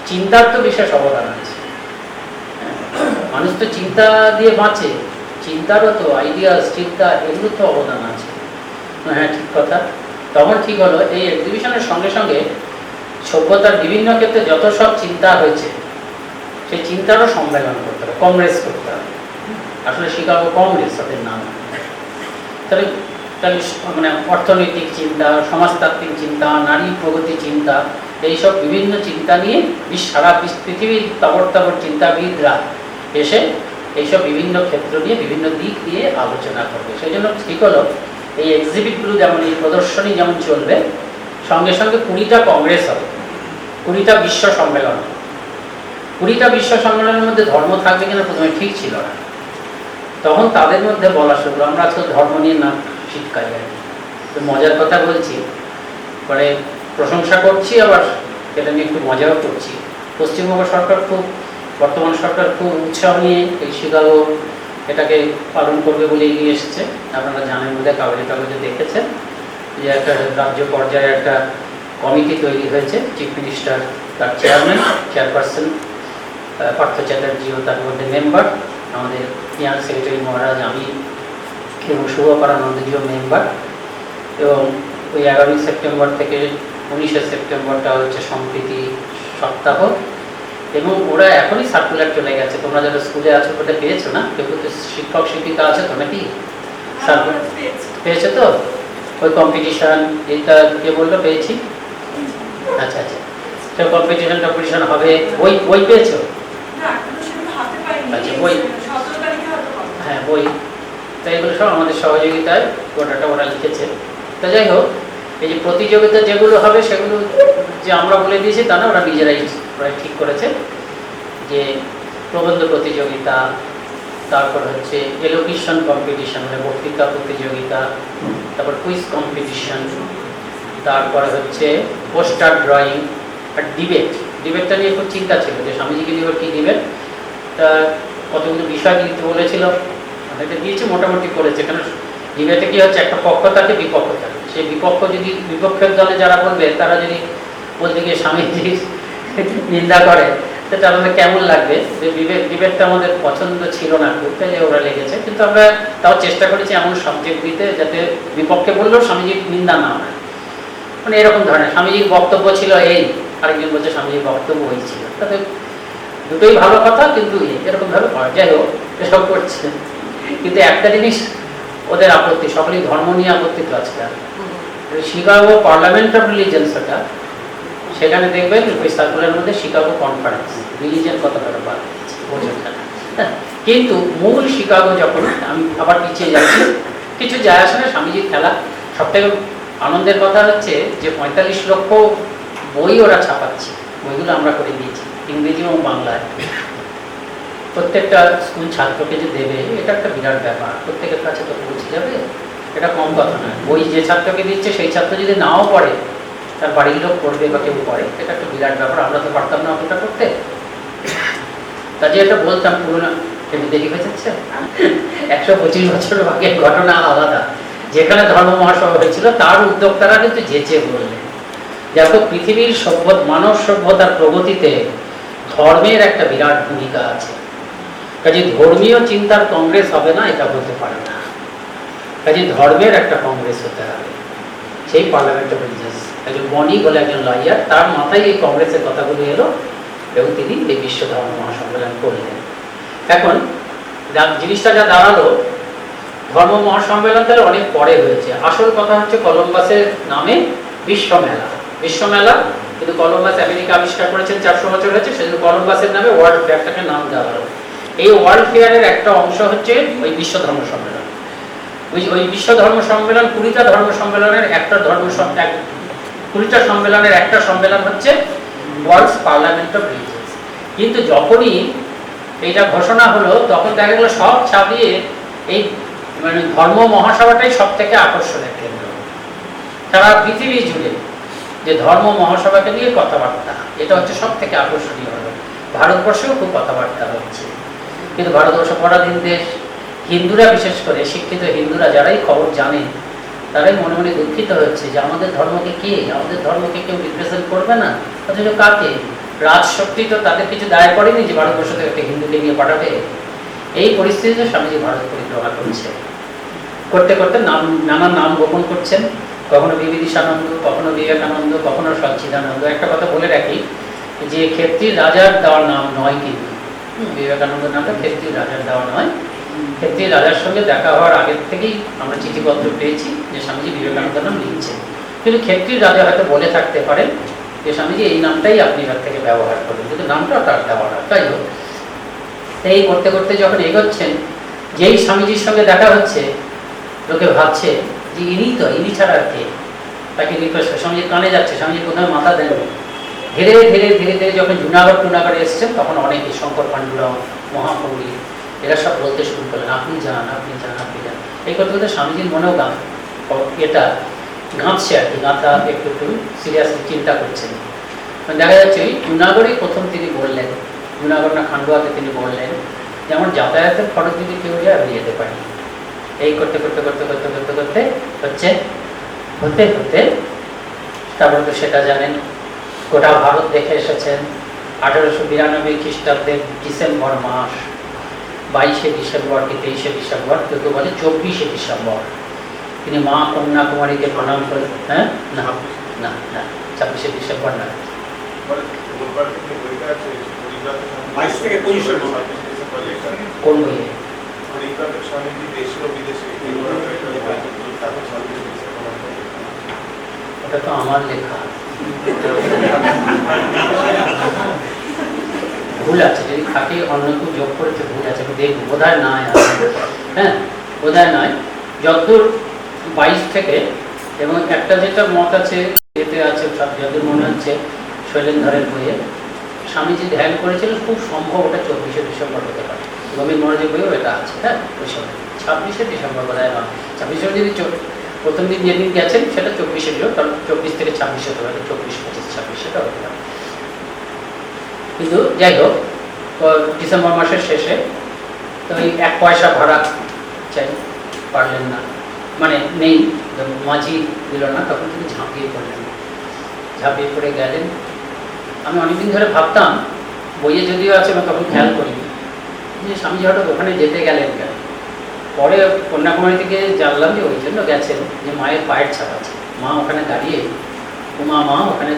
চিন্তার তো বিশেষ অবদান আছে। মানুষ তো চিন্তা দিয়ে বাঁচে, চিন্তারও তো আইডিয়াস, চিন্তা, এগুলো তো অবদান আছে। হ্যাঁ, ঠিক কথা। তখন ঠিক হলো, এই এক্সিবিশনের সঙ্গে সঙ্গে সভ্যতার বিভিন্ন ক্ষেত্রে যত সব চিন্তা হয়েছে, সেই চিন্তারও সম্মেলন করতে হবে, কংগ্রেস করতে হবে। আসলে শিকাগো কংগ্রেস ওদের নাম। তাহলে মানে অর্থনৈতিক চিন্তা, সমাজতাত্ত্বিক চিন্তা, নারী প্রগতি চিন্তা, এইসব বিভিন্ন চিন্তা নিয়ে সারা পৃথিবীর তাবড় চিন্তাবিদরা এসে এইসব বিভিন্ন ক্ষেত্র নিয়ে, বিভিন্ন দিক দিয়ে আলোচনা করবে। সেই জন্য ঠিক হলো, এই এক্সিবিটগুলো যেমন, এই প্রদর্শনী যেমন চলবে, সঙ্গে সঙ্গে 20টা কংগ্রেস হবে, 20টা বিশ্ব সম্মেলন। 20টা বিশ্ব সম্মেলনের মধ্যে ধর্ম থাকবে কিনা প্রথমে ঠিক ছিল না। তখন তাদের মধ্যে বলা শুরু, আমরা আজকাল ধর্ম নিয়ে না শীতকালে, তো মজার কথা বলছি, পরে প্রশংসা করছি, আবার এটা নিয়ে একটু মজাও করছি। পশ্চিমবঙ্গ সরকার বর্তমান সরকার খুব উৎসাহ নিয়ে এই শিকাগো এটাকে পালন করবে বলে এগিয়ে এসেছে। আপনারা জানেন বোধহয়, কাগজে দেখেছেন যে একটা রাজ্য পর্যায়ে একটা কমিটি তৈরি হয়েছে, চিফ মিনিস্টার তার চেয়ারপারসন পার্থ চ্যাটার্জিও তার মধ্যে মেম্বার, আমাদের ইয়াং সেক্রেটারি মহারাজ, আমি এবং শুভপরানন্দজিও মেম্বার। এবং ওই 11ই সেপ্টেম্বর থেকে 19শে সেপ্টেম্বরটা হচ্ছে সম্প্রীতি সপ্তাহ। এবং ওরা এখনই সার্কুলার চলে গেছে, তোমরা যারা স্কুলে আছো ওটা পেয়েছো না? কেউ তো শিক্ষক শিক্ষিকা আছে তো নাকি? সার্কুলার পেয়েছো তো? ওই কম্পিটিশান, এটা কে বললো পেয়েছি? আচ্ছা আচ্ছা, তো কম্পিটিশন হবে। বই পেয়েছো? আচ্ছা, বই, হ্যাঁ বই, তাই এগুলো সব আমাদের সহযোগিতায় গোটাটা ওরা লিখেছে। তো যাই হোক, এই যে প্রতিযোগিতা যেগুলো হবে সেগুলো যে আমরা বলে দিয়েছি তা না, ওরা নিজেরাই ঠিক করেছে। যে প্রবন্ধ প্রতিযোগিতা, তারপর হচ্ছে এলোকিশন কম্পিটিশন মানে বক্তৃতা প্রতিযোগিতা, তারপর কুইজ কম্পিটিশন, তারপরে হচ্ছে পোস্টার ড্রয়িং আর ডিবেটটা নিয়ে খুব চিন্তা ছিল যে স্বামীজিকে নিয়ে কী ডিবেট। তা কতগুলো বিষয় লিখতে বলেছিল, এটা দিয়েছে, মোটামুটি করেছে। কেন ডিবেটে কী হচ্ছে, একটা পক্ষ থাকে বিপক্ষ থাকে, সেই বিপক্ষ যদি বিপক্ষের দলে যারা বলবে তারা যদি বলতে গিয়ে স্বামীজির নিন্দা করে সেটা আমাদের কেমন লাগবে। যে ডিবেটটা আমাদের পছন্দ ছিল না খুব, তাই ওরা লেগেছে। কিন্তু আমরা তাও চেষ্টা করেছি এমন সাবজেক্ট দিতে যাতে বিপক্ষে বললেও স্বামীজির নিন্দা না হয়, মানে এরকম ধরনের। স্বামীজির বক্তব্য ছিল এই, আরেকজন বলছে স্বামীজির বক্তব্য ওই ছিল, তাতে দুটোই ভালো কথা, কিন্তু এরকম ভাবে যাই হোক এসব করছে। কিন্তু একটা জিনিস ওদের আপত্তি, সকলেই ধর্ম নিয়ে আপত্তি তো আজকাল। শিকাগো পার্লামেন্ট অফ রিলিজিয়ন্সটা, সেখানে দেখবেন ওই সার্কুলার মধ্যে শিকাগো কনফারেন্স, রিলিজিয়ন কথাটা বাদ দিয়েছে, বোঝেন না। কিন্তু মূল শিকাগো যখন, আমি আবার পিছিয়ে যাচ্ছি, কিছু যায় আসে না, স্বামীজির খেলা। সবথেকে আনন্দের কথা হচ্ছে যে 45 লক্ষ বই ওরা ছাপাচ্ছে, বইগুলো আমরা করে দিয়েছি ইংরেজি এবং বাংলায়। প্রত্যেকটা স্কুল ছাত্রকে যে দেবে এটা একটা বিরাট ব্যাপার, প্রত্যেকের কাছে তো পৌঁছে যাবে, এটা কম কথা নয়। বই যে ছাত্রকে দিচ্ছে সেই ছাত্র যদি নাও পড়ে, তার বাড়ির লোক পড়বে বা কেউ পড়ে, এটা একটা বিরাট ব্যাপার। আমরা তো পারতাম না অতটা করতে, কাজে এটা বলতাম পুরোনো একটু দেরি হয়ে যাচ্ছে। 125 বছর আগের ঘটনা আলাদা, যেখানে ধর্ম মহাসভা হয়েছিল তার উদ্যোক্তারা কিন্তু যেচে বললেন দেখো পৃথিবীর মানব সভ্যতার প্রগতিতে ধর্মের একটা বিরাট ভূমিকা আছে, কাজে ধর্মীয় চিন্তার কংগ্রেস হবে না এটা বলতে পারে না, কাজে ধর্মের একটা কংগ্রেস হতে হবে। সেই পার্লামেন্ট অফ রিলিজিয়ন্স একজন বণিক হলে একজন লয়ার, তার মাথায় এই কংগ্রেসের কথাগুলো এলো এবং তিনি এই বিশ্ব ধর্ম মহাসম্মেলন করলেন। এখন জিনিসটা যা দাঁড়ালো, ধর্ম মহাসম্মেলন তাহলে অনেক পরে হয়েছে। আসল কথা হচ্ছে কলম্বাসের নামে বিশ্বমেলা, কিন্তু কলম্বাস আমেরিকা আবিষ্কার করেছেন 400 বছর হয়েছে, সেজন্য কলম্বাসের নামে ওয়ার্ল্ড ফেয়ারটাকে নাম দেওয়া হলো। এই ওয়ার্ল্ড ফেয়ারের একটা অংশ হচ্ছে ওই বিশ্ব ধর্ম সম্মেলন। ওই বিশ্ব ধর্ম সম্মেলন 20টা ধর্ম সম্মেলনের একটা 20টা সম্মেলনের একটা সম্মেলন হচ্ছে ওয়ার্ল্ড পার্লামেন্ট অফ রিলিজিয়ন্স। কিন্তু যখনই এইটা ঘোষণা হলো তখন দেখা গেল সব ছাপিয়ে এই মানে ধর্ম মহাসভাটাই সব থেকে আকর্ষণের কেন্দ্র সারা পৃথিবী জুড়ে। যে ধর্ম মহাসভাকে নিয়ে কথাবার্তা, এটা হচ্ছে সব থেকে আকর্ষণীয় হলো। ভারতবর্ষেও খুব কথাবার্তা হচ্ছে, কিন্তু ভারতবর্ষ পরাধীন দেশ, হিন্দুরা বিশেষ করে শিক্ষিত হিন্দুরা যারাই খবর জানেন তারাই মনে মনে দুঃখিত হচ্ছে যে আমাদের ধর্মকে কেউ রিপ্রেজেন্ট করবে না, অথচ কাকে? রাজশক্তি তো তাদের কিছু দায় করেনি যে ভারতবর্ষ থেকে একটা হিন্দুকে নিয়ে পাঠাবে। এই পরিস্থিতিতে স্বামীজি ভারত পরিক্রমা করছে, করতে করতে নানা নাম গোপন করছেন, কখনো বিবিদিশানন্দ, কখনো বিবেকানন্দ, কখনো সচ্চিদানন্দ। একটা কথা বলে রাখি যে ক্ষেত্রীর রাজার দেওয়ার নাম নয়, কিন্তু বিবেকানন্দ নামটা ক্ষেত্রীর রাজার দেওয়া নয়। ক্ষেত্রীর রাজার সঙ্গে দেখা হওয়ার আগের থেকেই আমরা চিঠিপত্র পেয়েছি যে স্বামীজি বিবেকানন্দ নাম লিখছেন, কিন্তু ক্ষেত্রীর রাজা হয়তো বলে থাকতে পারেন যে স্বামীজি এই নামটাই আপনি এবার থেকে ব্যবহার করবেন, কিন্তু নামটা তার দেওয়া না। তাই হোক, এই করতে করতে যখন এগোচ্ছেন, যেই স্বামীজির সঙ্গে দেখা হচ্ছে লোকে ভাবছে যে ইনি ছাড়া আর কে, তাকে রিকোয়েস্ট করে স্বামীজির কানে যাচ্ছে, স্বামীজি কোথাও মাথা দেন। ধীরে ধীরে ধীরে ধীরে যখন জুনাগড়ে এসছেন তখন অনেকে শঙ্কর পাণ্ডুরাম, মহাপৌরী এরা সব বলতে শুরু করলেন আপনি যান। এই করতে করতে স্বামীজির মনেও এটা গাঁথছে আর কি, গাঁথা একটু সিরিয়াসলি চিন্তা করছেন। দেখা যাচ্ছে জুনাগড়েই প্রথম তিনি বললেন, জুনাগড় না খান্ডোয়াতে তিনি বললেন যেমন যাতায়াতের খরচ যদি কেউ যায় আমি যেতে পারি। এই করতে করতে করতে করতে করতে করতে হচ্ছে হতে হতে তারপরে তো সেটা জানেন গোটা ভারত দেখে এসেছেন, 1892 খ্রিস্টাব্দের ডিসেম্বর মাস, 22শে ডিসেম্বর কি 23শে ডিসেম্বর, কেউ কেউ বলে 24শে ডিসেম্বর, তিনি মা কন্যাকুমারীকে প্রণাম করে। হ্যাঁ, না না না, 26শে ডিসেম্বর না, 22 থেকে 25 কোন বইয়ে? ওটা তো আমার লেখা, ভুল আছে, যদি থাকে অন্য কেউ যোগ করেছে ভুল আছে, আমি দেখবো, বোধহয় নয়। হ্যাঁ, বোধহয় নয়, যতদূর 22 থেকে। এবং একটা যেটা মত আছে, এতে আছে যতদূর মনে হচ্ছে শৈলেন্দ্রের বইয়ে, স্বামীজি ধ্যান করেছিলেন, খুব সম্ভব ওটা 24শে ডিসেম্বর হতে পারে। গভীর মনোযোগ বইও এটা আছে। হ্যাঁ, ওই সময় 26শে ডিসেম্বর বোধ হয় নয়, 26শে যদি প্রথম দিন যেদিন গেছেন সেটা 24শে ডিসেম্বর, কারণ 24 থেকে 26 হতে পারে, 24, 25, 26 সেটা হতে পারে। কিন্তু যাই হোক, ডিসেম্বর মাসের শেষে তো ওই 1 পয়সা ভাড়া চাই, পারলেন না, মানে নেই, মাঝি দিল না, তখন তিনি ঝাঁপিয়ে পড়লেন, ঝাঁপিয়ে পড়ে গেলেন। আমি অনেকদিন ধরে ভাবতাম, বইয়ে যদিও আছে, আমি তখন খেয়াল করিনি যে স্বামীজি হঠাৎ ওখানে যেতে গেলেন কেন। পরে কন্যাকুমারী থেকে জানলাম যে ওই জন্য গেছেন যে মায়ের পায়ের ছাপ আছে, মা ওখানে দাঁড়িয়ে, মা ওখানে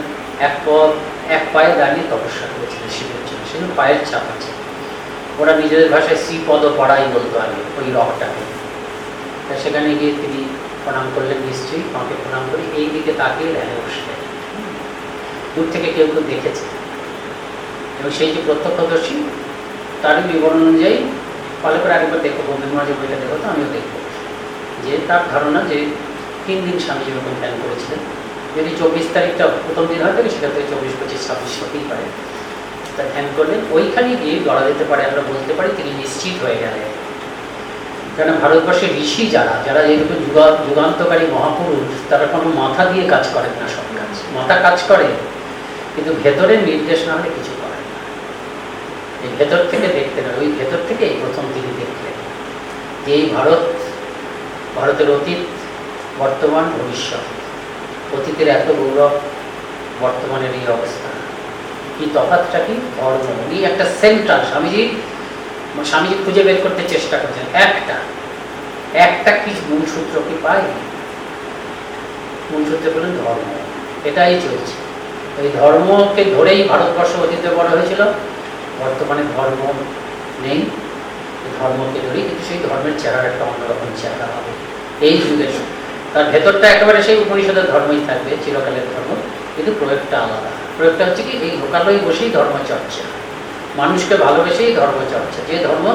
এক পায়ে দাঁড়িয়ে তপস্যা করেছিলেন শিবের জন্য, সেজন্য পায়ের ছাপ আছে। ওরা নিজেদের ভাষায় শ্রীপদ পড়াই বলতো আগে ওই রকটাকে। তা সেখানে গিয়ে তিনি প্রণাম করলেন, নিশ্চয়ই মাকে প্রণাম করে এই দিকে তাকিয়ে ধ্যানে বসলেন। দূর থেকে কেউ কেউ দেখেছে, এবং সেই যে প্রত্যক্ষদর্শী তারই বিবরণ অনুযায়ী, ফলে করে আরেকবার দেখো, গভীর মনোযোগ বইটা দেখো, তো আমিও দেখবো যে তার ধারণা যে 3 দিন স্বামীজি ওরকম ধ্যান করেছিলেন। যদি 24 তারিখটা প্রথম দিন হয় থাকে, সেটা থেকে 24, 25, 26 হতেই পারে। তা ধ্যান করলেন, ওইখানে গিয়ে ধরা যেতে পারে, আমরা বলতে পারি তিনি নিশ্চিত হয়ে গেলেন। কেন ভারতবর্ষের ঋষি যারা যারা যেরকম যুগান্তকারী মহাপুরুষ, তারা কোনো মাথা দিয়ে কাজ করেন না, সব কাজ মাথা কাজ করে, কিন্তু ভেতরের নির্দেশ না হলে কিছু করেন না। এই ভেতর থেকে দেখতে না, ওই ভেতর থেকে এই প্রথম তিনি দেখলেন যে এই ভারতের অতীত, বর্তমান, ভবিষ্যৎ। অতীতের এত গৌরব, বর্তমানের এই অবস্থা, কি তফাৎটা কি? ধর্ম। উনি একটা সেন্ট্রাল, স্বামীজি খুঁজে বের করতে চেষ্টা করছেন, একটা কি মূলসূত্র কি পাই? মূলসূত্র বলেন ধর্ম, এটাই চলছে। এই ধর্মকে ধরেই ভারতবর্ষ অতীতে বড় হয়েছিল, বর্তমানে ধর্ম নেই, ধর্মকে ধরেই, কিন্তু সেই ধর্মের চেহারা একটা অন্যরকম চেহারা হবে এই যুগের। তার ভেতরটা একেবারে সেই উপনিষদের ধর্মই থাকবে, চিরকালের ধর্ম, কিন্তু প্রয়োগটা আলাদা। প্রয়োগটা হচ্ছে কি, এই লোকালয়ে বসেই ধর্মচর্চা, মানুষকে ভালোবেসেই ধর্মচর্চা। যে ধর্ম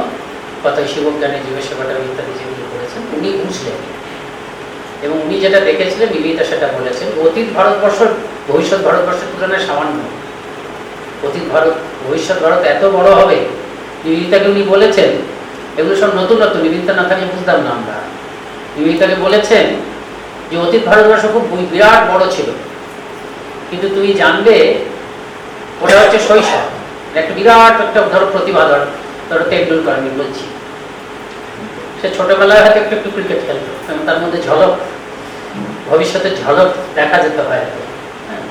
কথা শিবজ্ঞানী, জীবসেবাটা ইত্যাদি যেগুলো করেছেন, উনি বুঝলেন, এবং উনি যেটা দেখেছিলেন বিবিতা সেটা বলেছেন। অতীত ভারতবর্ষ ভবিষ্যৎ ভারতবর্ষের তুলনায় সামান্য। অতীত ভারত, ভবিষ্যৎ ভারত এত বড় হবে, বিবিতাকে উনি বলেছেন, এগুলো সব নতুন নতুন, বিবিতা না থাকলে বুঝতাম না আমরা। বিবিতাকে বলেছেন যে অতীত ভারতবর্ষ খুব বিরাট বড় ছিল, কিন্তু তুমি জানবে ওটা হচ্ছে শৈশব, একটা বিরাট একটা ধরো প্রতিভা, ধরো তেন্ডুলকর আমি বলছি, সে ছোটবেলায় হয়তো একটু একটু ক্রিকেট খেলতো, এবং তার মধ্যে ঝলক, ভবিষ্যতের ঝলক দেখা যেতে হয়। হ্যাঁ,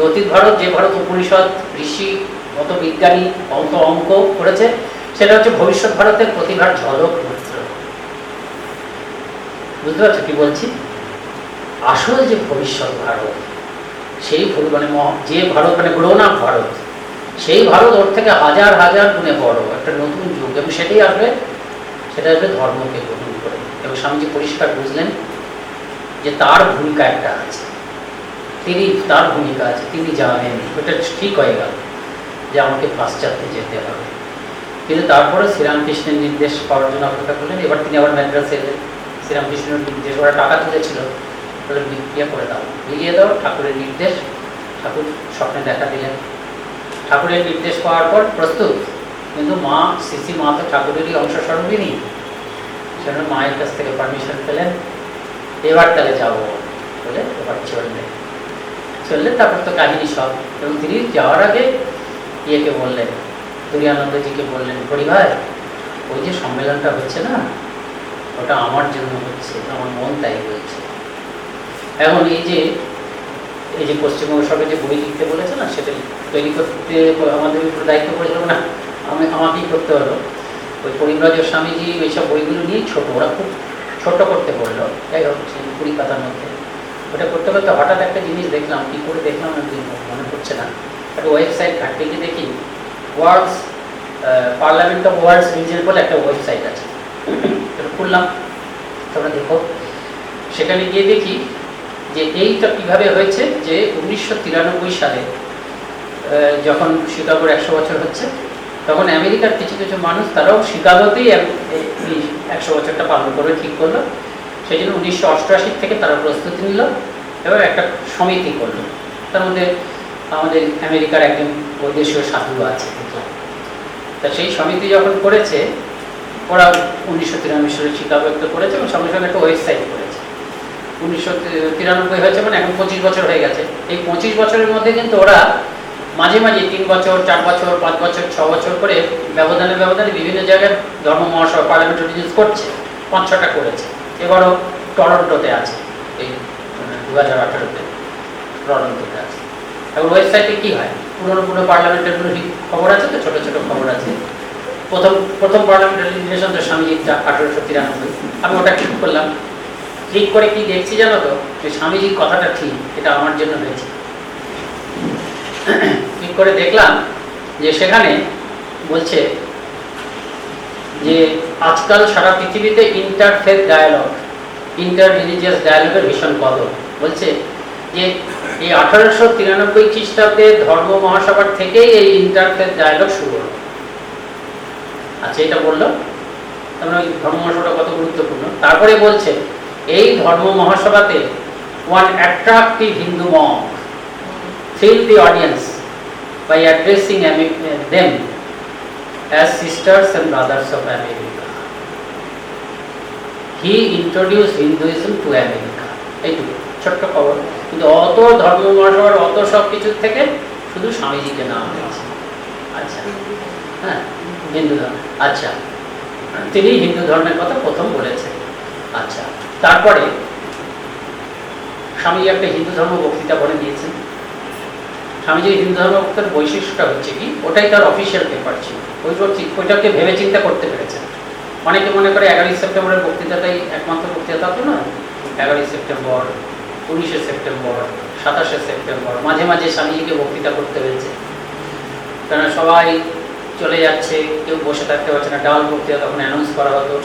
অতীত ভারত, যে ভারত উপনিষদ, ঋষি, কত বিজ্ঞানী, কত অঙ্ক করেছে, সেটা হচ্ছে ভবিষ্যৎ ভারতের প্রতিভার ঝলক মাত্র। বুঝতে পারছো কি বলছি? আসল যে ভবিষ্যৎ ভারত, সেই মানে যে ভারত মানে গ্রোন আপ ভারত, সেই ভারত ওর থেকে হাজার হাজার গুণে বড় একটা নতুন যুগ, এবং সেটা আসবে ধর্মকে গ্রহণ করে। এবং স্বামীজি পরিষ্কার বুঝলেন যে তার ভূমিকা একটা আছে, তার ভূমিকা আছে, তিনি জানেন, ওটা ঠিক হয়ে গেল যে আমাকে পাশ্চাত্যে যেতে হবে। কিন্তু তারপরে শ্রীরামকৃষ্ণের নির্দেশ পাওয়ার জন্য অপেক্ষা করলেন। এবার তিনি আবার ম্যাড্রাসে এলেন, শ্রীরামকৃষ্ণের নির্দেশ, ওরা টাকা তুলেছিল, তাহলে করে দাও, বিলিয়ে দাও, ঠাকুরের নির্দেশ। ঠাকুর স্বপ্নে দেখা দিলেন, ঠাকুরের নির্দেশ পাওয়ার পর প্রস্তুত। কিন্তু মা, শিশি মা তো ঠাকুরেরই অংশস্বরূপিনী, সেজন্য মায়ের কাছ থেকে পারমিশন পেলেন, এবার তাহলে যাবো বলে এবার চললেন। তারপর তো কাহিনী সব। এবং তিনি যাওয়ার আগে ইয়েকে বললেন, তুরীয়ানন্দজিকে বললেন, হরি ভাই, ওই যে সম্মেলনটা হচ্ছে না, ওটা আমার জন্য হচ্ছে, আমার মন তাই বলছে। এখন এই যে এই যে পশ্চিমবঙ্গ সরকার যে বই লিখতে বলেছে না, সেটা তৈরি করতে আমাদের উপর দায়িত্ব পড়েছিল না, আমাকেই করতে হলো। ওই পরিব্রাজ স্বামীজি এইসব বইগুলো নিয়েই ছোট, ওরা খুব ছোট করতে বললো, যাই হোক 20 পাতার মধ্যে। ওটা করতে করতে হঠাৎ একটা জিনিস দেখলাম, কী করে দেখলাম মনে পড়ছে না, একটা ওয়েবসাইট ঘাটতে গিয়ে দেখি world's parliament of world's religion বলে একটা ওয়েবসাইট আছে, খুললাম, তোমরা দেখো। সেখানে গিয়ে দেখি যে এইটা কীভাবে হয়েছে, যে 1993 সালে যখন শিকাগোর 100 বছর হচ্ছে, তখন আমেরিকার কিছু কিছু মানুষ তারাও শিকাগোতেই এই 100 বছরটা পালন করবে ঠিক করলো। সেই জন্য 1988 থেকে তারা প্রস্তুতি নিল এবং একটা সমিতি করলো। তার মধ্যে আমাদের আমেরিকার একজন বৈদেশিক সাধু আছে দেখলাম। তা সেই সমিতি যখন করেছে, ওরা 1993 সালে শিকাগো একটা করেছে এবং সঙ্গে সঙ্গে একটা ওয়েবসাইট করেছে। 1993 হয়েছে মানে এখন 25 বছর হয়ে গেছে। এই 25 বছরের মধ্যে কিন্তু ওরা মাঝে মাঝে 3 বছর, 4 বছর, 5 বছর, 6 বছর করে ব্যবধানে ব্যবধানে বিভিন্ন জায়গায় ধর্ম মহাসভা পার্লামেন্ট রিলিজিয়স করছে, 5-6টা করেছে। এবারও টরন্টোতে আছে, এই 2018-তে টরন্টোতে আছে। এবং ওয়েবসাইটে কী হয়, পুরনো পার্লামেন্টের খবর আছে, তো ছোটো ছোটো খবর আছে। প্রথম পার্লামেন্টারি রিলেশন তো স্বামীজিটা 1893। আমি ওটা ক্লিক করলাম, ক্লিক করে কি দেখছি জানো তো, যে স্বামীজির কথাটা ঠিক, এটা আমার জন্য হয়েছে। ক্লিক করে দেখলাম যে সেখানে বলছে যে আজকাল সারা পৃথিবীতে ইন্টারফেথ ডায়ালগ, ইন্টার রিলিজিয়াস ডায়ালগের ভীষণ কদর। বলছে যে এই 1893 খ্রিস্টাব্দে ধর্ম মহাসভার থেকেই এই ইন্টারফেথ ডায়ালগ শুরু হলো। আচ্ছা, এটা বললো তারপরে ওই ধর্ম মহাসভাটা কত গুরুত্বপূর্ণ। তারপরে বলছে এই ধর্ম মহাসভাতে one attractive Hindu monk filled the audience by addressing them as sisters and brothers of America. He introduced Hinduism to America. এইটুকু ছোট্ট খবর, কিন্তু অত ধর্ম মহাসভার অত সব কিছুর থেকে শুধু স্বামীজিকে নাম হয়েছে। আচ্ছা, হ্যাঁ, হিন্দু ধর্ম। আচ্ছা, তিনি হিন্দু ধর্মের কথা প্রথম বলেছেন। আচ্ছা, তারপরে স্বামীজি একটা হিন্দু ধর্ম বক্তৃতা করে দিয়েছেন। স্বামীজির হিন্দু ধর্ম বক্তৃতার বৈশিষ্ট্যটা হচ্ছে কি, ওটাই তার অফিসিয়াল পেপার ছিল, ওইটাকে ভেবে চিন্তা করতে পেরেছেন। অনেকে মনে করে 11ই সেপ্টেম্বরের বক্তৃতাটাই একমাত্র বক্তৃতা, তো না। 11ই সেপ্টেম্বর, 19শে সেপ্টেম্বর, 27শে সেপ্টেম্বর মাঝে মাঝে স্বামীজিকে বক্তৃতা করতে হয়েছে, কারণ সবাই চলে যাচ্ছে, কেউ বসে থাকতে পারছে না। ডাল বক্তৃতা তখন অ্যানাউন্স করা হতো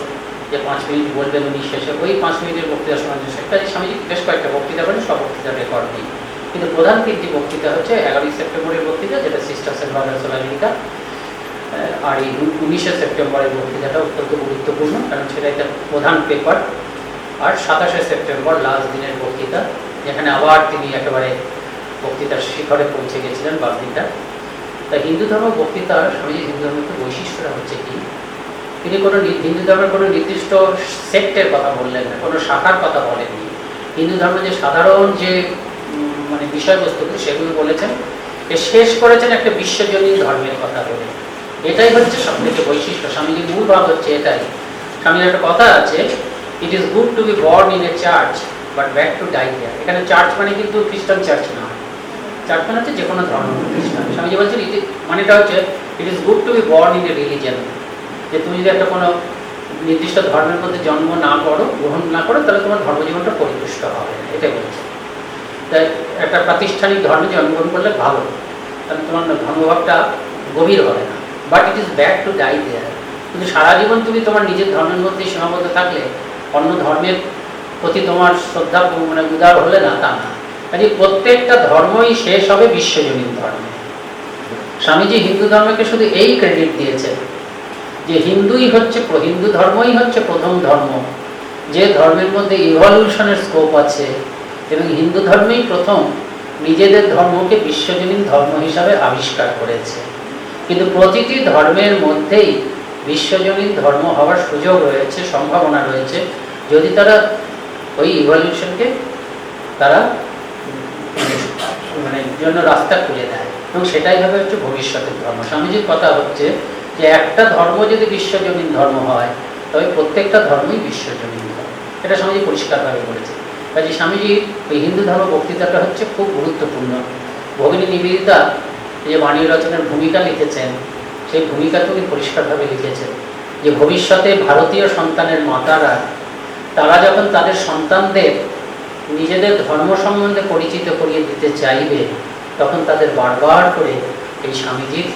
যে 5 মিনিট বলবেন উনি, শেষে ওই 5 মিনিটের বক্তৃতা শোনার জন্য সেটা স্বামীজি বেশ কয়েকটা বক্তৃতা করেন, সব বক্তৃতা রেকর্ড নেই। কিন্তু প্রধান 3টি বক্তৃতা হচ্ছে 11ই সেপ্টেম্বরের বক্তৃতা, যেটা sisters and brothers of America, আর এই 19শে সেপ্টেম্বরের বক্তৃতাটা অত্যন্ত গুরুত্বপূর্ণ, কারণ সেটা একটা প্রধান পেপার। আর 27শে সেপ্টেম্বর লাস্ট দিনের বক্তৃতা, যেখানে আবার তিনি একেবারে বক্তৃতার শিখরে পৌঁছে গেছিলেন বাগদিনটা। তাই হিন্দু ধর্ম বক্তৃতার স্বামীজি হিন্দু ধর্মের বৈশিষ্ট্যটা হচ্ছে কি, তিনি কোনো হিন্দু ধর্মের কোনো নির্দিষ্ট সেক্টের কথা বললেন না, কোনো শাখার কথা বলেননি। হিন্দু ধর্মের যে সাধারণ যে মানে বিষয়বস্তুগুলো সেগুলো বলেছেন, শেষ করেছেন একটা বিশ্বজনীন ধর্মের কথা বলে। এটাই হচ্ছে সবথেকে বৈশিষ্ট্য। স্বামীজির মূল ভাব হচ্ছে এটাই। স্বামীজির একটা কথা আছে, it is good to be born in a church but bad to die there. এখানে চার্চ মানে কিন্তু খ্রিস্টান চার্চ না, চার্চ মানে হচ্ছে যে কোনো ধর্ম খ্রিস্টান। স্বামীজি বলছেন মানেটা হচ্ছে it is good to be born in a religion, যে তুমি যদি একটা কোনো নির্দিষ্ট ধর্মের মধ্যে জন্ম না করো, গ্রহণ না করো, তাহলে তোমার ধর্মজীবনটা পরিপুষ্ট হবে না, এটাই বলছে। তাই একটা প্রাতিষ্ঠানিক ধর্মে জন্মগ্রহণ করলে ভালো, তাহলে তোমার ধর্মভাবটা গভীর হবে না। But it is bad to die there. কিন্তু সারা জীবন তুমি তোমার নিজের ধর্মের মধ্যে সীমাবদ্ধ থাকলে অন্য ধর্মের প্রতি তোমার শ্রদ্ধা মানে উদার হলে না, তা না। কাজে প্রত্যেকটা ধর্মই শেষ হবে বিশ্বজনীন ধর্মে। স্বামীজি হিন্দু ধর্মকে শুধু এই ক্রেডিট দিয়েছেন যে হিন্দু ধর্মই হচ্ছে প্রথম ধর্ম, যে ধর্মের মধ্যে ইভলিউশনের স্কোপ আছে, এবং হিন্দু ধর্মেই প্রথম নিজেদের ধর্মকে বিশ্বজনীন ধর্ম হিসাবে আবিষ্কার করেছে। কিন্তু প্রতিটি ধর্মের মধ্যেই বিশ্বজনীন ধর্ম হওয়ার সুযোগ রয়েছে, সম্ভাবনা রয়েছে, যদি তারা ওই ইভলিউশনকে তারা মানে জন্য রাস্তা খুলে দেয়, এবং সেটাই হবে হচ্ছে ভবিষ্যতের ধর্ম। স্বামীজির কথা হচ্ছে যে একটা ধর্ম যদি বিশ্বজনীন ধর্ম হয়, তবে প্রত্যেকটা ধর্মই বিশ্বজনীন ধর্ম। এটা স্বামীজি পরিষ্কারভাবে বলেছে। কাজে স্বামীজির ওই হিন্দু ধর্ম বক্তৃতাটা হচ্ছে খুব গুরুত্বপূর্ণ। ভগিনী নিবেদিতা যে বাণী রচনার ভূমিকা লিখেছেন, সেই ভূমিকাতে উনি পরিষ্কারভাবে লিখেছেন যে ভবিষ্যতে ভারতীয় সন্তানের মাতারা তারা যখন তাদের সন্তানদের নিজেদের ধর্ম সম্বন্ধে পরিচিত করিয়ে দিতে চাইবে, তখন তাদের বারবার করে এই স্বামীজির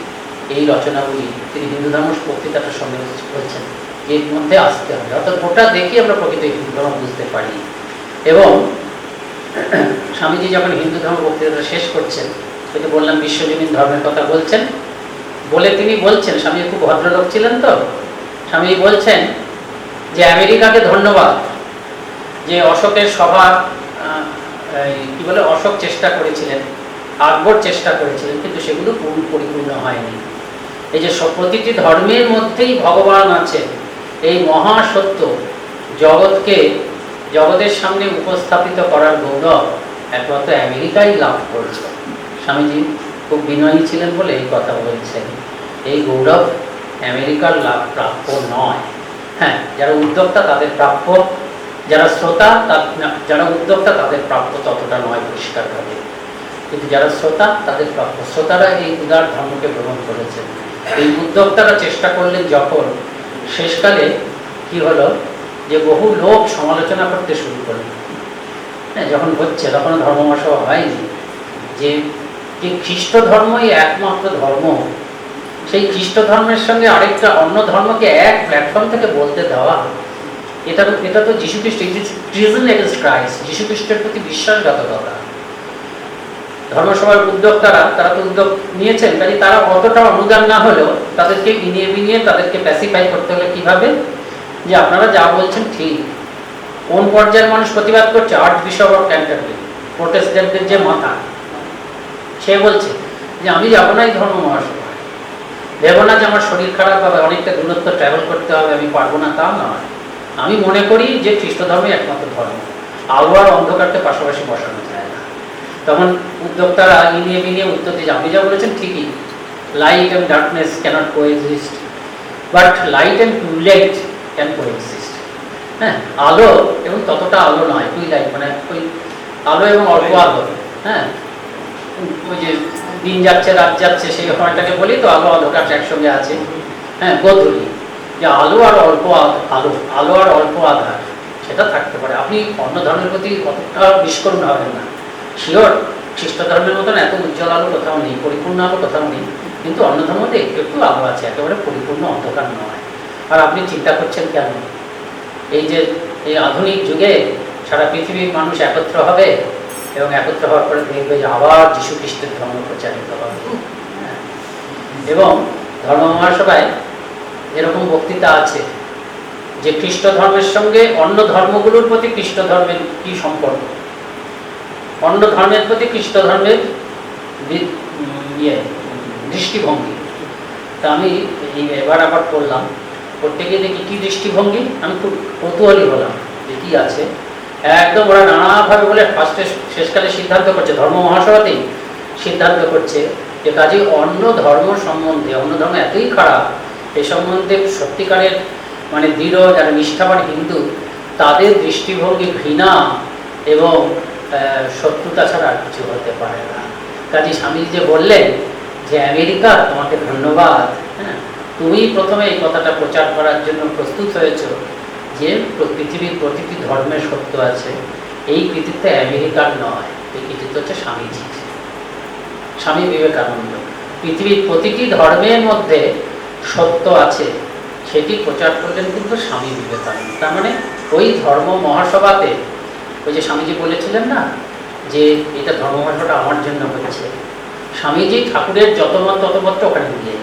এই রচনাগুলি, তিনি হিন্দু ধর্ম বক্তৃতাটার সঙ্গে বলছেন, এর মধ্যে আসতে হবে। অর্থাৎ ওটা দেখি আমরা প্রকৃত হিন্দু ধর্ম বুঝতে পারি। এবং স্বামীজি যখন হিন্দু ধর্ম বক্তৃতাটা শেষ করছেন, সেটা বললাম বিশ্বজনীন ধর্মের কথা বলছেন, বলে তিনি বলছেন, স্বামী খুব ভদ্রলোক ছিলেন তো, স্বামী বলছেন যে আমেরিকাকে ধন্যবাদ যে অশোকের সভা কি বলে অশোক চেষ্টা করেছিলেন, আকবর চেষ্টা করেছিলেন, কিন্তু সেগুলো পরিপূর্ণ হয়নি। এই যে প্রতিটি ধর্মের মধ্যেই ভগবান আছে, এই মহাসত্য জগতের সামনে উপস্থাপিত করার গৌরব একমাত্র আমেরিকাই লাভ করছে। স্বামীজি খুব বিনয়ী ছিলেন বলে এই কথা বলছেন। এই গৌরব আমেরিকার লাভ প্রাপ্য নয়। হ্যাঁ, যারা উদ্যোক্তা তাদের প্রাপ্য, যারা শ্রোতা যারা উদ্যোক্তা তাদের প্রাপ্য ততটা নয় পরিষ্কারভাবে, কিন্তু যারা শ্রোতা তাদের প্রাপ্য। শ্রোতারা এই উদার ধর্মকে গ্রহণ করেছেন। এই উদ্যোক্তারা চেষ্টা করলেন, যখন শেষকালে কি হলো যে বহু লোক সমালোচনা করতে শুরু করলেন। হ্যাঁ, যখন হচ্ছে তখন ধর্মমহাসভা হয়নি, যে খ্রিস্ট ধর্মই একমাত্র ধর্ম, সেই খ্রিস্ট ধর্মের সঙ্গে আরেকটা অন্য ধর্মকে এক প্ল্যাটফর্ম থেকে বলতে দেওয়া, এটা তো যীশু খ্রিস্ট, ট্রিজন এগেইনস্ট ক্রাইস্ট, যীশু খ্রিস্টের প্রতি বিশ্বাসঘাতকতা। ধর্মসভার উদ্যোক্তারা তারা তো উদ্যোগ নিয়েছেন, কাজে তারা অতটা অনুদান না হলেও তাদেরকে ইনিয়ে বিনিয়ে তাদেরকে প্যাসিফাই করতে হলে কিভাবে, যে আপনারা যা বলছেন ঠিক। কোন পর্যায়ের মানুষ প্রতিবাদ করছে? আর্চ বিশপ অফ ক্যান্টারবারি, প্রোটেস্ট্যান্টদের যে মাথা, সে বলছে যে আমি যাবো না এই ধর্ম মহাসভায়। ভেবো না যে আমার শরীর খারাপ হবে, অনেকটা দূরত্ব ট্রাভেল করতে হবে, আমি পারবো না, তা নয়। আমি মনে করি যে খ্রিস্ট ধর্মই একমাত্র ধর্ম, আলো আর অন্ধকারকে পাশাপাশি বসানো যায় না। তখন উদ্যোক্তারা ইনিয়ে বিনিয়ে উত্তর দিয়ে, আপনি যা বলেছেন ঠিকই, light and darkness cannot coexist, but light and twilight can coexist. হ্যাঁ, আলো এবং ততটা আলো নয়, টুইলাইট মানে ওই আলো এবং অল্প আলো। হ্যাঁ, ওই যে দিন যাচ্ছে রাত যাচ্ছে সেই সময়টাকে বলি তো, আলো অন্ধকার একসঙ্গে আছে। হ্যাঁ, গোধূলি, যে আলো আর অল্প আলো আর অল্প আধার, সেটা থাকতে পারে। আপনি অন্য ধর্মের প্রতি কতটা বিস্ফোরণ হবেন না, শিওর খ্রিস্ট ধর্মের মতন এত উজ্জ্বল আলো কোথাও নেই, পরিপূর্ণ আলো কোথাও নেই, কিন্তু অন্য ধর্মতে একটু একটু আলো আছে, একেবারে পরিপূর্ণ অন্ধকার নয়। আর আপনি চিন্তা করছেন কেন? এই যে এই আধুনিক যুগে সারা পৃথিবীর মানুষ একত্র হবে এবং একত্র হওয়ার পরে দেখবে যে আবার যীশু খ্রিস্টের ধর্ম প্রচারিত হবে। এবং ধর্ম মহাসভায় এরকম বক্তৃতা আছে যে খ্রিস্ট ধর্মের সঙ্গে অন্য ধর্মগুলোর প্রতি খ্রিস্ট ধর্মের কি সম্পর্ক, অন্য ধর্মের প্রতি খ্রিস্ট ধর্মের দৃষ্টিভঙ্গি। তা আমি এবার আবার পড়লাম, পড়তে গিয়ে দেখি কি দৃষ্টিভঙ্গি, আমি খুব কৌতূহলী হলাম যে কি আছে। একদম ওরা নানাভাবে বলে ফার্স্টে শেষকালে সিদ্ধান্ত করছে, ধর্ম মহাসভাতেই সিদ্ধান্ত করছে যে কাজে অন্য ধর্ম সম্বন্ধে, অন্য ধর্ম এতই খারাপ, এ সম্বন্ধে সত্যিকারের মানে দৃঢ় যারা নিষ্ঠাবান হিন্দু, তাদের দৃষ্টিভঙ্গি ঘৃণা এবং শত্রুতা ছাড়া আর কিছু হতে পারে না। কাজী স্বামী যে বললেন যে আমেরিকা তোমাকে ধন্যবাদ, হ্যাঁ, তুমি প্রথমে এই কথাটা প্রচার করার জন্য প্রস্তুত হয়েছ যে পৃথিবীর প্রতিটি ধর্মের সত্য আছে, এই কৃতিত্ব আমেরিকার নয়, এই কৃতিত্ব হচ্ছে স্বামীজির, স্বামী বিবেকানন্দ। পৃথিবীর প্রতিটি ধর্মের মধ্যে সত্য আছে, সেটি প্রচার করলেন কিন্তু স্বামী বিবেকানন্দ। তার মানে ওই ধর্ম মহাসভাতে ওই যে স্বামীজি বলেছিলেন না যে এটা ধর্ম মহাসভাটা আমার জন্য হচ্ছে, স্বামীজি ঠাকুরের যত মত তত মতটা ওখানে দিয়ে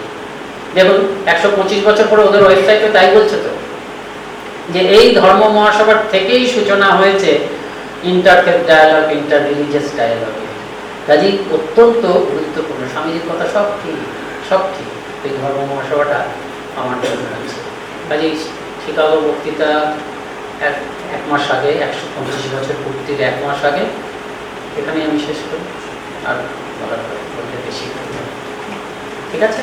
দেখুন 125 বছর পরে ওদের ওয়েবসাইটে তাই বলছে তো, যে এই ধর্ম মহাসভার থেকেই সূচনা হয়েছে ইন্টারফেথ ডায়ালগ, ইন্টার রিলিজিয়াস ডায়ালগে। কাজেই অত্যন্ত গুরুত্বপূর্ণ, স্বামীজির কথা সব ঠিক, সব ঠিক। এই ধর্ম মহাসভাটা আমার জন্য হয়েছে। কাজেই শিকাগো বক্তৃতা এক মাস আগে, 125 বছর পূর্তির 1 মাস আগে, এখানে আমি শেষ করি। আর বলার বলতে বেশি ঠিক আছে।